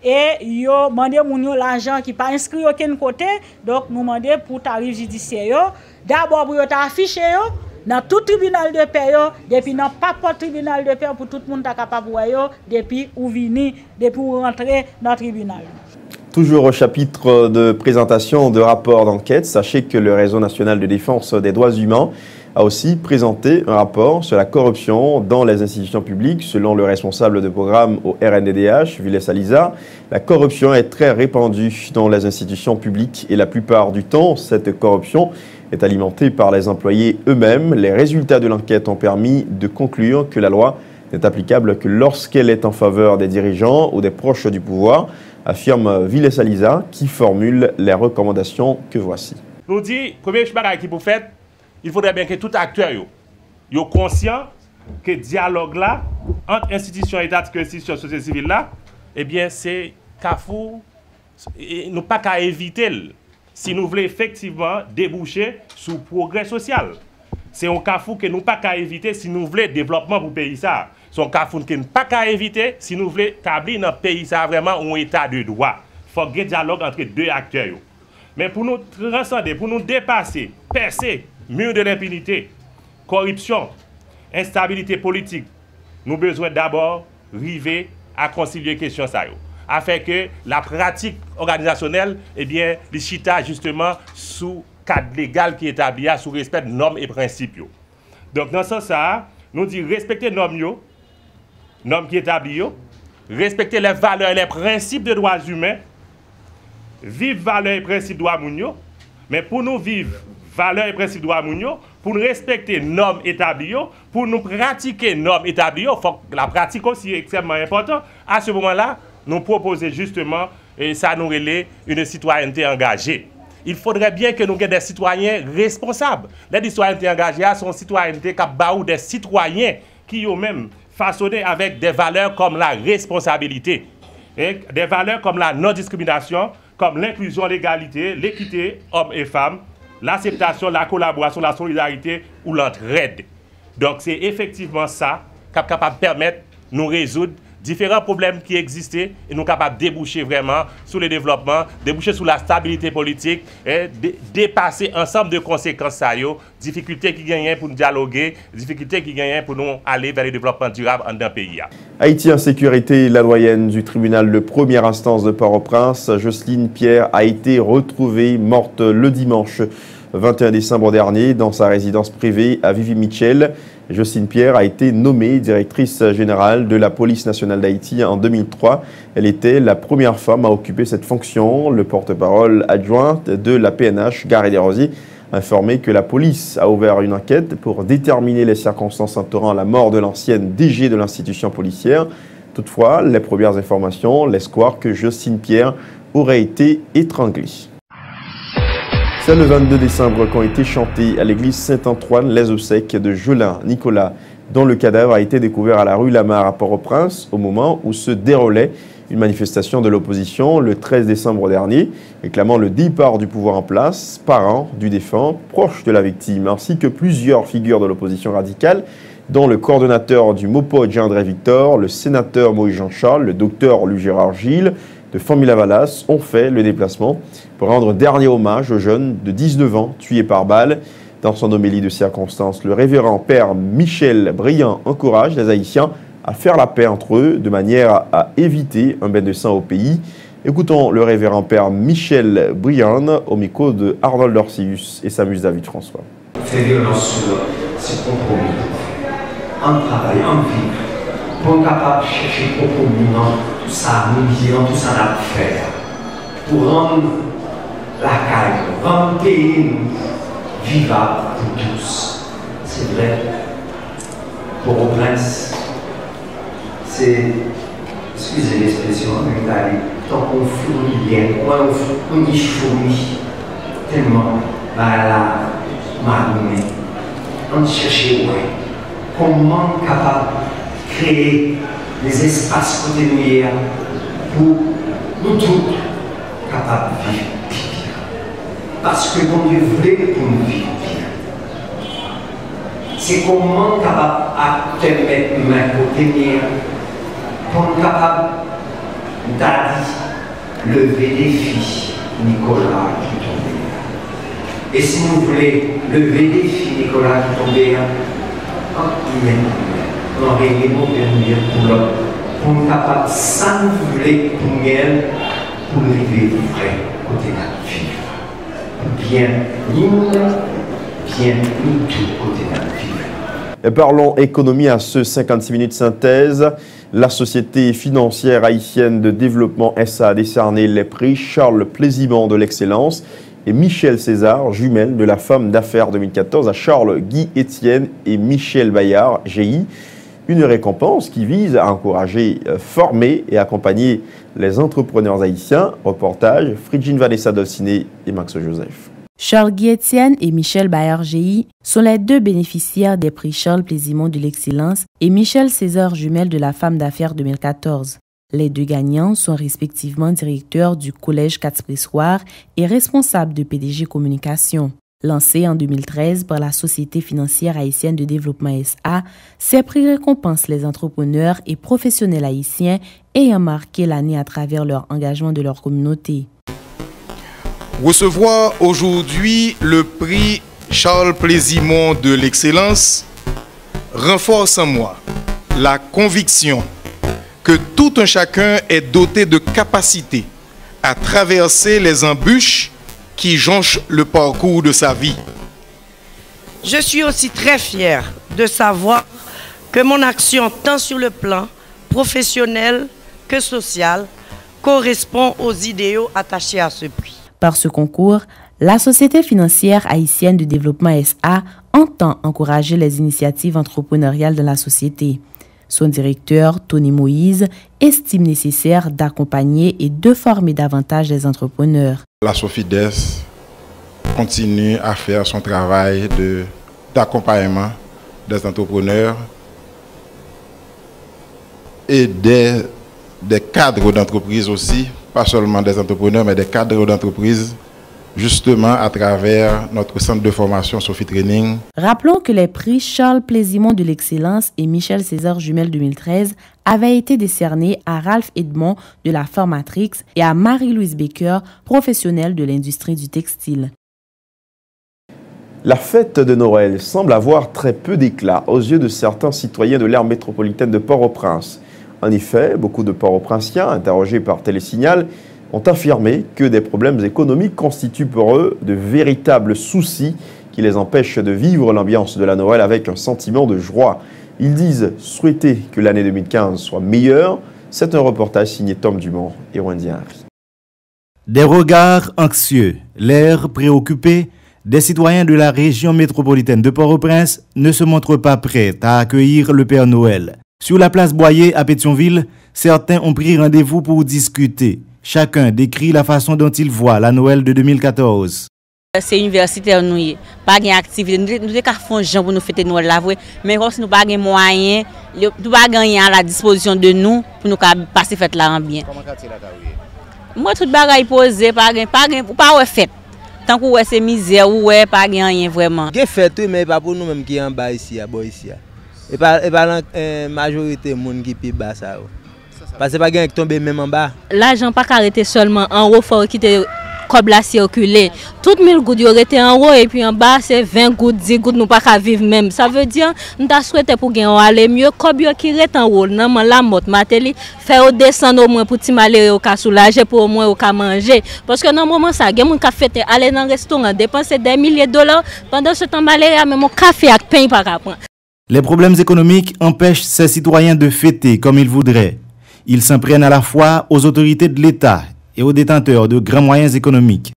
et yo mandé moun yo l'argent qui pas inscrit aucun côté donc nous mandé pour tarif judiciaire d'abord pour yo ta afficher yo dans tout tribunal de paix depuis dans pas tribunal de paix pour tout le monde capable voir depuis ou venir depuis ou rentrer dans le tribunal. Toujours au chapitre de présentation de rapport d'enquête, sachez que le Réseau national de défense des droits humains a aussi présenté un rapport sur la corruption dans les institutions publiques. Selon le responsable de programme au RNDDH, Viles Aliza, la corruption est très répandue dans les institutions publiques et la plupart du temps, cette corruption est alimentée par les employés eux-mêmes. Les résultats de l'enquête ont permis de conclure que la loi n'est applicable que lorsqu'elle est en faveur des dirigeants ou des proches du pouvoir, affirme Viles Aliza, qui formule les recommandations que voici. Nous dit, premier chose qui vous faites, il faudrait bien que tout acteur soient conscient que le dialogue là, entre institutions étatiques et institutions société civile là, eh bien c'est Carrefour, nous pas qu'à éviter si nous voulons effectivement déboucher sur le progrès social. C'est un Carrefour que nous pas qu'à éviter si nous voulons développement pour le pays ça. C'est un Carrefour que nous pas qu'à éviter si nous voulons établir dans le pays ça vraiment un état de droit. Il faut qu'il y ait un dialogue entre deux acteurs. Mais pour nous transcender, pour nous dépasser, percer, mur de l'impunité, corruption, instabilité politique, nous avons besoin d'abord d'arriver à concilier les questions ça. Afin que la pratique organisationnelle, eh bien, les chita justement sous cadre légal qui est établi, sous respect de normes et principes. Donc, dans ce sens, nous disons respecter les normes qui établies, respecter les valeurs et les principes de droits humains, vivre valeurs et principes de droits humains, mais pour nous vivre valeurs et principes de droits humains, pour nous respecter les normes établies, pour nous pratiquer les normes établies, la pratique aussi est extrêmement importante. À ce moment-là, nous proposons justement, et ça nous relève, une citoyenneté engagée. Il faudrait bien que nous ayons des citoyens responsables. Les citoyennetés engagées sont des citoyennetés qui des citoyens qui eux-mêmes façonnés avec des valeurs comme la responsabilité, et des valeurs comme la non-discrimination, comme l'inclusion, l'égalité, l'équité, hommes et femmes, l'acceptation, la collaboration, la solidarité ou l'entraide. Donc c'est effectivement ça qui est capable de permettre de nous résoudre différents problèmes qui existaient et nous sommes capables de déboucher vraiment sur le développement, déboucher sur la stabilité politique et dépasser ensemble de conséquences, difficultés qui gagnent pour nous dialoguer, difficultés qui gagnent pour nous aller vers le développement durable dans le pays. Haïti en sécurité, la doyenne du tribunal de première instance de Port-au-Prince, Jocelyne Pierre, a été retrouvée morte le dimanche 21 décembre dernier dans sa résidence privée à Vivi-Mitchell. Jocelyne Pierre a été nommée directrice générale de la police nationale d'Haïti en 2003. Elle était la première femme à occuper cette fonction. Le porte-parole adjoint de la PNH, Gary Desrosiers, a informé que la police a ouvert une enquête pour déterminer les circonstances entourant la mort de l'ancienne DG de l'institution policière. Toutefois, les premières informations laissent croire que Jocelyne Pierre aurait été étranglée. C'est le 22 décembre qu'ont été chantés à l'église Saint-Antoine les obsèques de Jolin Nicolas, dont le cadavre a été découvert à la rue Lamar à Port-au-Prince au moment où se déroulait une manifestation de l'opposition le 13 décembre dernier, réclamant le départ du pouvoir en place. Parents du défunt, proches de la victime, ainsi que plusieurs figures de l'opposition radicale dont le coordonnateur du MOPO, André Victor, le sénateur Moïse Jean-Charles, le docteur Louis-Gérard Gilles, de Famila Valas ont fait le déplacement pour rendre dernier hommage aux jeunes de 19 ans tués par balle. Dans son homélie de circonstance, le révérend père Michel Briand encourage les Haïtiens à faire la paix entre eux de manière à éviter un bain de sang au pays. Écoutons le révérend père Michel Briand au micro de Arnold Orsius et Samus David François. Faire violence sur ce compromis, en travail, en vivre, pour être capable de chercher le compromis dans tout ça, dans tout ça à faire, pour rendre la caille, rendre le pays vivable pour tous. C'est vrai, pour au prince, c'est, excusez l'expression, mais tant qu'on fournit bien, on y fournit tellement, la marine, on cherche comment capable de créer des espaces côté nous pour nous tous capables de vivre. Parce que bon Dieu voulait pour nous vivre bien. C'est comment capable à te mettre main côté pour nous capable d'aller lever des filles Nicolas qui tombait. Et si nous voulons lever des filles Nicolas qui tombait, on réunit pour l'autre. Pour nous capable ça nous voulait pour elle, pour nous vivre vrai côté de la vie. Bien nous, bien nous tous côté de la vie. Et parlons économie à ce 56 minutes synthèse. La Société financière haïtienne de développement SA a décerné les prix Charles Plaisimont de l'excellence et Michel César, jumelle de la femme d'affaires 2014, à Charles Guy Etienne et Michel Bayard, GI. Une récompense qui vise à encourager, former et accompagner les entrepreneurs haïtiens. Reportage, Frigine Vanessa Dolciné et Max Joseph. Charles Guy Etienne et Michel Bayard GI sont les deux bénéficiaires des prix Charles Plaisimont de l'excellence et Michel César jumelle de la femme d'affaires 2014. Les deux gagnants sont respectivement directeurs du Collège Quatre-Pressoirs et responsables de PDG Communication. Lancé en 2013 par la Société financière haïtienne de développement SA, ces prix récompensent les entrepreneurs et professionnels haïtiens ayant marqué l'année à travers leur engagement de leur communauté. Recevoir aujourd'hui le prix Charles Plaisimont de l'excellence renforce en moi la conviction que tout un chacun est doté de capacités à traverser les embûches qui jonche le parcours de sa vie. Je suis aussi très fier de savoir que mon action, tant sur le plan professionnel que social, correspond aux idéaux attachés à ce prix. Par ce concours, la Société financière haïtienne de développement SA entend encourager les initiatives entrepreneuriales de la société. Son directeur, Tony Moïse, estime nécessaire d'accompagner et de former davantage les entrepreneurs. La Sofides continue à faire son travail d'accompagnement des entrepreneurs et des cadres d'entreprise aussi, pas seulement des entrepreneurs, mais des cadres d'entreprise, justement à travers notre centre de formation Sophie Training. Rappelons que les prix Charles Plaisimont de l'excellence et Michel César jumelle 2013 avaient été décernés à Ralph Edmond de la Formatrix et à Marie-Louise Baker, professionnelle de l'industrie du textile. La fête de Noël semble avoir très peu d'éclat aux yeux de certains citoyens de l'aire métropolitaine de Port-au-Prince. En effet, beaucoup de Port-au-Prinциens interrogés par Télésignal ont affirmé que des problèmes économiques constituent pour eux de véritables soucis qui les empêchent de vivre l'ambiance de la Noël avec un sentiment de joie. Ils disent souhaiter que l'année 2015 soit meilleure. C'est un reportage signé Tom Dumont et Wendy Henry. Des regards anxieux, l'air préoccupé, des citoyens de la région métropolitaine de Port-au-Prince ne se montrent pas prêts à accueillir le Père Noël. Sur la place Boyer à Pétionville, certains ont pris rendez-vous pour discuter. Chacun décrit la façon dont il voit la Noël de 2014. C'est universitaire nous, pas de activité, nous devons faire gens pour nous fêter Noël là, mais si nous pas de moyens, nous pas gagner à la disposition de nous pour nous passer fête là en bien. Comment quartier là moi tout bagaille posé, pas fête. Tant que c'est misère ou pas rien vraiment. Des fêtes mais pas pour nous même qui en bas ici, Et pas la majorité de monde qui paye bas ça. Parce que pas gain qui tombe même en bas. L'argent pas arrêté seulement en haut, faut quitter comme la circuler. Toutes 1000 gouttes y aurait été en haut et puis en bas c'est 20 gouttes, 10 gouttes nous pas qu'à vivre même. Ça veut dire nous t'a souhaité pour gagner aller mieux comme yo qui rete en haut nan la mot mateli faire descendre au moins pour ti malheureux au cas soulager pour au moins au cas manger parce que dans moment ça gen moun ka fête aller dans restaurant dépenser des milliers de dollars pendant ce temps malheureux même café avec pain pas prendre. Les problèmes économiques empêchent ces citoyens de fêter comme ils voudraient. Ils s'en prennent à la fois aux autorités de l'État et aux détenteurs de grands moyens économiques.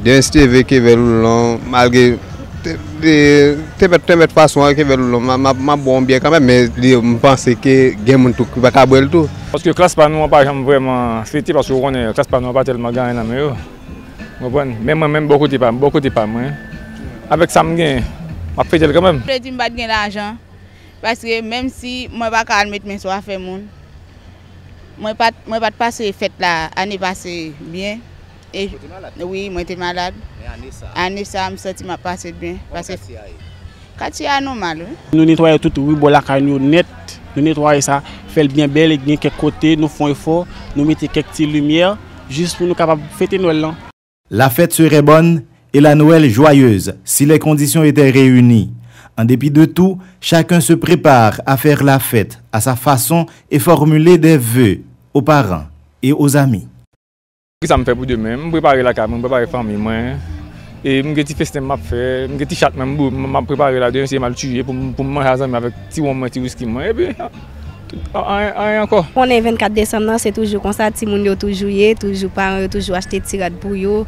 D'instiller que malgré de façon que ma bon bien quand même mais je pense que game tout va pas boire tout parce que classe pas nous pas vraiment fêter parce que on est classe pas nous pas tellement gagner là mais même beaucoup de pas moi avec ça me gagne m'a fêter quand même je dis pas gagner l'argent parce que même si moi pas calme mettre mes soir faire monde moi pas passer fête là année passée bien et oui moi j'étais malade année ça me senti m'a passé bien parce que quartier normal nous nettoyer tout oui bon la caille net nous nettoyer ça fait bien belle et bien quelques côtés nous font effort nous mettons quelques petites lumières juste pour nous capable fêter Noël là. La fête serait bonne et la Noël joyeuse si les conditions étaient réunies. En dépit de tout, chacun se prépare à faire la fête à sa façon et formuler des vœux aux parents et aux amis. Ça me fait pour demain, je prépare la carte, je prépare la famille, et je me petit festin m'a fait, je petit chat même, m'a préparé la deuxième, c'est mal tué pour manger avec petit woman, petit whisky, et puis encore. On est 24 décembre, c'est toujours comme ça, tout le monde toujours parents toujours acheter tirade pour eux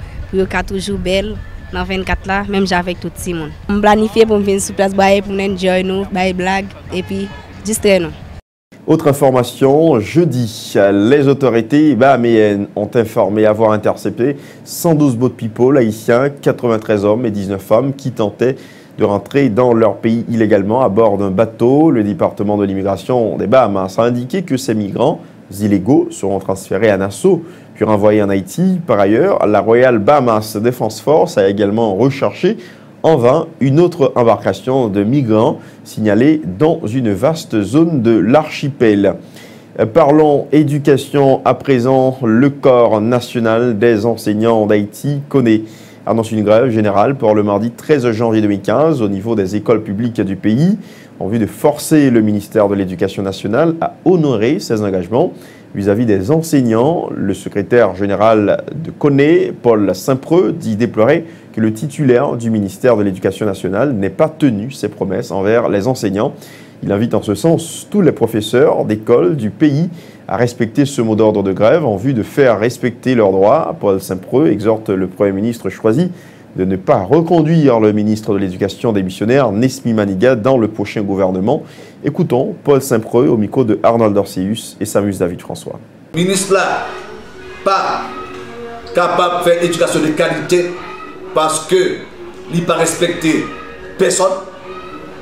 toujours belle. Dans 24 là, même j'avec tout le monde. On planifie pour venir sur place pour nous enjoy nous, bailler blague et puis distraire nous. Autre information, jeudi, les autorités bahaméennes ont informé avoir intercepté 112 boat people haïtiens, 93 hommes et 19 femmes qui tentaient de rentrer dans leur pays illégalement à bord d'un bateau. Le département de l'immigration des Bahamas a indiqué que ces migrants illégaux seront transférés à Nassau puis renvoyés en Haïti. Par ailleurs, la Royal Bahamas Defense Force a également recherché en vain une autre embarcation de migrants signalée dans une vaste zone de l'archipel. Parlons éducation à présent. Le corps national des enseignants d'Haïti annonce une grève générale pour le mardi 13 janvier 2015 au niveau des écoles publiques du pays en vue de forcer le ministère de l'Éducation nationale à honorer ses engagements vis-à-vis des enseignants. Le secrétaire général de CONE, Paul Saint-Preux, dit déplorer que le titulaire du ministère de l'Éducation nationale n'ait pas tenu ses promesses envers les enseignants. Il invite en ce sens tous les professeurs d'école du pays à respecter ce mot d'ordre de grève en vue de faire respecter leurs droits. Paul Saint-Preux exhorte le Premier ministre choisi de ne pas reconduire le ministre de l'Éducation démissionnaire, Nesmi Maniga, dans le prochain gouvernement. Écoutons Paul Saint-Preux au micro de Arnold Dorseus et Samus David François. Le ministre là, pas capable de faire éducation de qualité parce que il n'a pas respecté personne,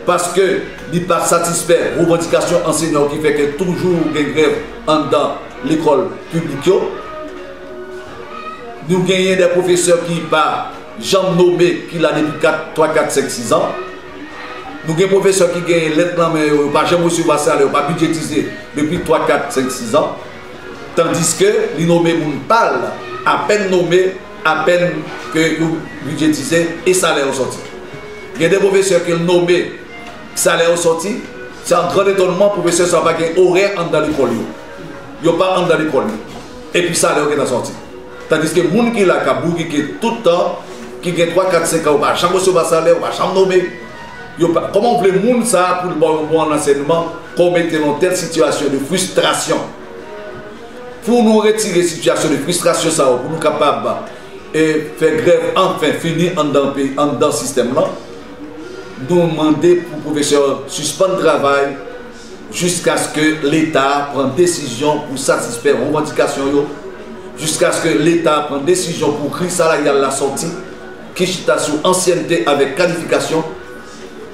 parce que il n'a pas satisfait les revendications enseignants qui fait que toujours des grèves en dans l'école publique. Nous gagnons des professeurs qui pas Jean nommé qui l'a depuis 3, 4, 5, 6 ans. Nous avons des professeurs qui gagnent lettre mais pas jamais reçu le salaire, pas budgétisé depuis 3, 4, 5, 6 ans. Tandis que les nommés parlent, à peine nommés, à peine que vous budgétisez et salaire au sorti. Il y a des professeurs qui sont nommés, salaire au sorti. C'est un grand étonnement, les professeurs ne sont pas gagnés horaire dans l'école. Ils ne sont pas dans l'école. Et puis salaire qui est sorti. Tandis que les gens qui sont qui est tout le temps, qui ont 3, 4, 5 ans, pas jamais recevoir salaire, pas jamais nommer. Comment vous voulez les gens ça pour le bon enseignement, qu'on mette dans telle situation de frustration? Pour nous retirer cette situation de frustration, ça, pour nous capables de faire grève, enfin finir dans le système là, nous demander pour le professeur suspendre le travail jusqu'à ce que l'État prenne décision pour satisfaire les revendications, jusqu'à ce que l'État prenne décision pour grille salariale la sortie, qui est sur ancienneté avec qualification.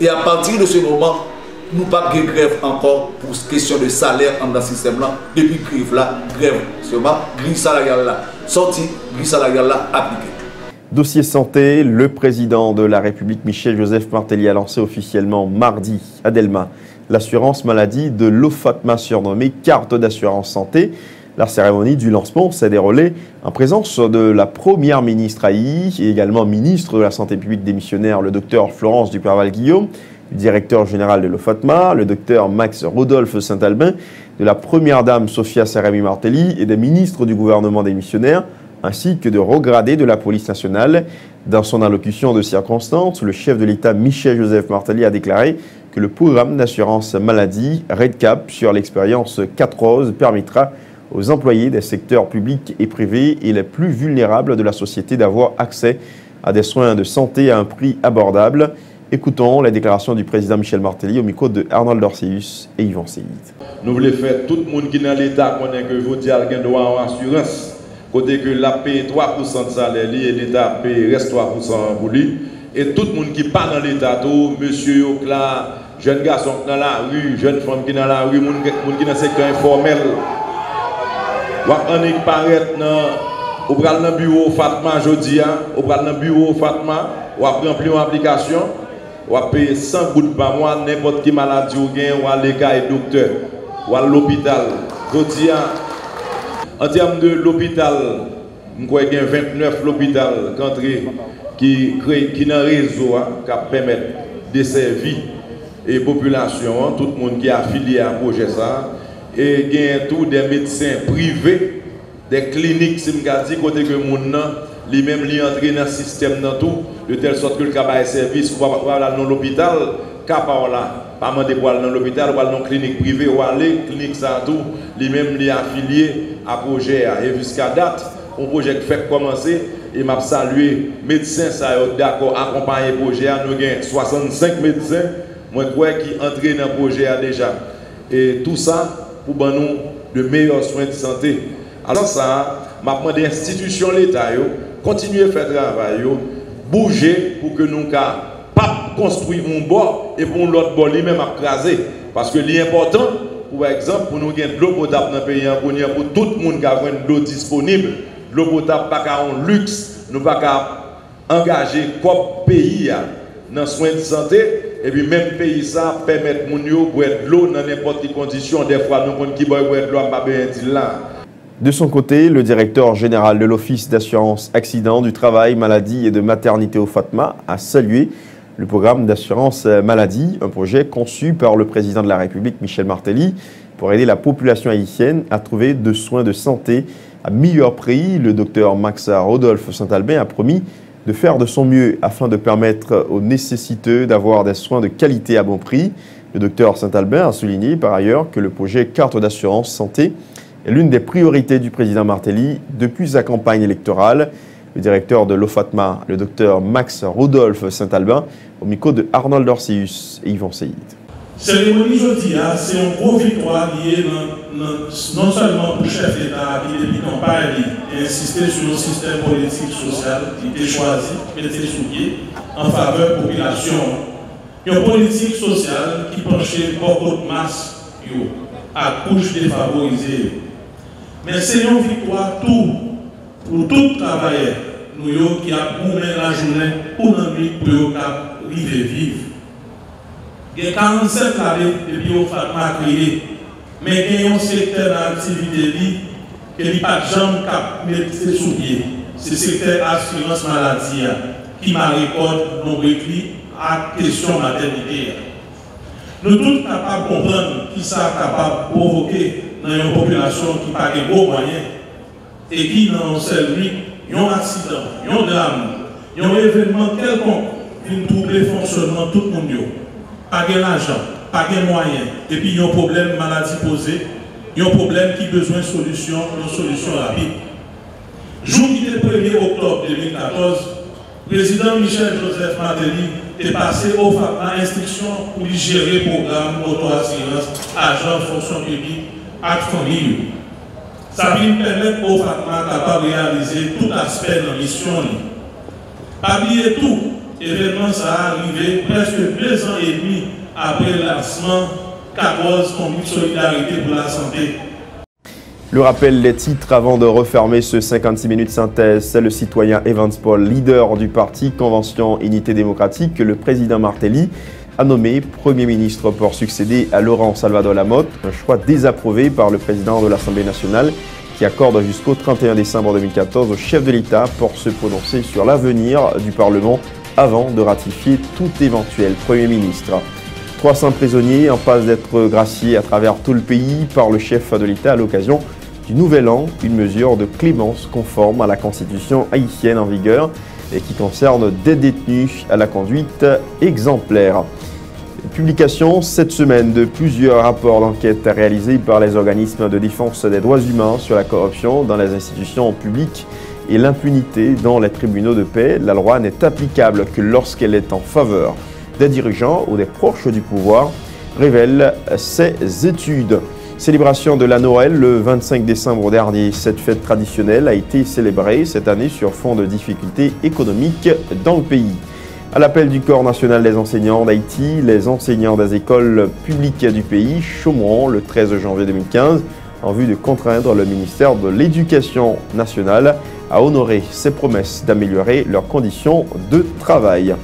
Et à partir de ce moment, nous n'avons pas de grève encore pour question de salaire dans le système là. Depuis grève là, grève seulement, grille salariale là sortie, grille salariale là appliquée. Dossier santé, le président de la République, Michel Joseph Martelly, a lancé officiellement mardi à Delma l'assurance maladie de l'OFATMA surnommée carte d'assurance santé. La cérémonie du lancement s'est déroulée en présence de la première ministre Haï et également ministre de la Santé publique démissionnaire, le docteur Florence Duperval-Guillaume, du directeur général de l'OFATMA, le docteur Max Rodolphe Saint-Albin, de la première dame Sophia Sarami-Martelly et des ministres du gouvernement démissionnaire, ainsi que de regradés de la police nationale. Dans son allocution de circonstance, le chef de l'État Michel-Joseph Martelly a déclaré que le programme d'assurance maladie REDCAP sur l'expérience 4 Roses permettra aux employés des secteurs publics et privés et les plus vulnérables de la société d'avoir accès à des soins de santé à un prix abordable. Écoutons la déclaration du président Michel Martelly au micro de Arnold Dorseus et Yvan Seyid. Nous voulons faire tout le monde qui est dans l'État connaît que vous dites qu'il doit avoir assurance. Côté que la paye 3% de salaire et l'État paye reste 3% pour lui. Et tout le monde qui part dans l'État, monsieur là, jeune garçon dans la rue, jeune femme qui dans la rue, monde qui dans le secteur informel. On est paraître dans le bureau Fatma aujourd'hui, au bureau Fatma, on remplir une application, on paye 100 gouttes par mois, n'importe quelle maladie ou gain, ou à l'école et docteur, ou à l'hôpital. Aujourd'hui, en termes de l'hôpital, je crois qu'il y a 29 l'hôpital qui est dans le réseau qui permet de servir les populations, tout le monde qui est affilié à un projet ça. Et il y a tous des médecins privés, des cliniques, si je dis, côté que mon lui-même lui entrer dans le système dans tout, de telle sorte que le cabas service pour aller dans l'hôpital, pas demander pour aller dans l'hôpital, ou aller dans la clinique privée, ou aller clinique ça tout, lui-même lui affilié à projet. Et jusqu'à date, un projet qui fait commencer, et m'a salué médecins ça d'accord accompagner le projet. Nous avons 65 médecins, moi crois qui entrent dans le projet déjà. Et tout ça pour nous de meilleurs soins de santé. Alors ça, m'a demandé institution l'État continuer à faire travail, bouger pour que nous pas construire un bord et pour l'autre bord lui-même à craser. Parce que l'important, par exemple, pour nous gagner de l'eau potable dans le pays, pour tout le monde qui a de l'eau disponible, l'eau potable pas un luxe, nous pas engager comme pays dans les soins de santé. Et puis même pays ça permet de boire de l'eau dans n'importe quelle condition. Des fois, nous qui boire de l'eau, pas bien dit là. De son côté, le directeur général de l'Office d'assurance accident du travail, maladie et de maternité au FATMA a salué le programme d'assurance maladie, un projet conçu par le président de la République, Michel Martelly, pour aider la population haïtienne à trouver des soins de santé à meilleur prix. Le docteur Max Rodolphe Saint-Albin a promis de faire de son mieux afin de permettre aux nécessiteux d'avoir des soins de qualité à bon prix. Le docteur Saint-Albin a souligné par ailleurs que le projet carte d'assurance santé est l'une des priorités du président Martelly depuis sa campagne électorale. Le directeur de l'OFATMA, le docteur Max Rodolphe Saint-Albin, au micro de Arnold Dorseus et Yvan Seyid. Cérémonie aujourd'hui, c'est une grosse victoire liée non seulement pour le chef d'État qui, depuis campagne, a insisté sur un système politique social qui était choisi, qui était souillé en faveur de la population. Une politique sociale qui penchait beaucoup de masse à couche défavorisée. Mais c'est une victoire pour tout travailleur nous qui a mené la journée pour la nuit pour arriver vivre. Il y a 47 années depuis que FATMA créé, mais il y a un secteur d'activité qui n'est pas de jambes qui mettent sous pied. C'est le secteur assurance maladie qui m'a récolté nos récits à question maternité. Nous tous capables de comprendre qui ça capable de provoquer dans une population qui n'a pas de gros moyens et qui, dans un seul nuit, il y a un accident, il y a un drame, il y a un événement quelconque qui trouble le fonctionnement de tout le monde. Pas de l'argent, pas de moyens, et puis il y a un problème maladie posée, il y a un problème qui a besoin de solution, une solution rapide. Jour qui était 1er octobre 2014, le président Michel-Joseph Martelly est passé au FATMA instruction pour gérer le programme auto-assurance, agent, fonction publique, à famille. Ça vient permettre au FATMA capable de réaliser tout aspect de la mission. Pas oublier tout, événement ça a arrivé presque 2 ans et demi après le lancement 14 combis de solidarité pour la santé. Le rappel des titres avant de refermer ce 56 minutes synthèse, c'est le citoyen Evans Paul, leader du parti Convention Unité Démocratique, que le président Martelly a nommé Premier ministre pour succéder à Laurent Salvador Lamotte, un choix désapprouvé par le président de l'Assemblée nationale qui accorde jusqu'au 31 décembre 2014 au chef de l'État pour se prononcer sur l'avenir du Parlement avant de ratifier tout éventuel Premier ministre. 300 prisonniers en passe d'être graciés à travers tout le pays par le chef de l'État à l'occasion du Nouvel An, une mesure de clémence conforme à la Constitution haïtienne en vigueur et qui concerne des détenus à la conduite exemplaire. Publication cette semaine de plusieurs rapports d'enquête réalisés par les organismes de défense des droits humains sur la corruption dans les institutions publiques et l'impunité dans les tribunaux de paix. La loi n'est applicable que lorsqu'elle est en faveur des dirigeants ou des proches du pouvoir, révèlent ces études. Célébration de la Noël le 25 décembre dernier. Cette fête traditionnelle a été célébrée cette année sur fond de difficultés économiques dans le pays. À l'appel du Corps national des enseignants d'Haïti, les enseignants des écoles publiques du pays chômeront le 13 janvier 2015 en vue de contraindre le ministère de l'Éducation nationale à honorer ses promesses d'améliorer leurs conditions de travail.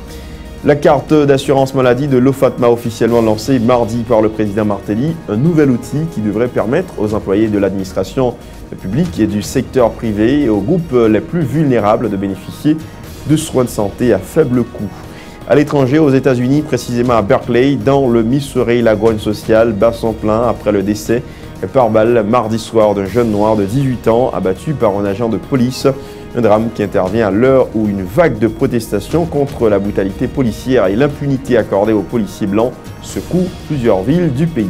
La carte d'assurance maladie de l'OFATMA officiellement lancée mardi par le président Martelly, un nouvel outil qui devrait permettre aux employés de l'administration publique et du secteur privé et aux groupes les plus vulnérables de bénéficier de soins de santé à faible coût. À l'étranger, aux États-Unis, précisément à Berkeley, dans le Missouri, la grogne sociale bat son plein après le décès par balle mardi soir d'un jeune noir de 18 ans abattu par un agent de police. Un drame qui intervient à l'heure où une vague de protestations contre la brutalité policière et l'impunité accordée aux policiers blancs secoue plusieurs villes du pays.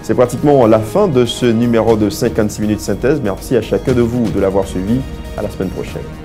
C'est pratiquement la fin de ce numéro de 56 minutes synthèse. Merci à chacun de vous de l'avoir suivi. À la semaine prochaine.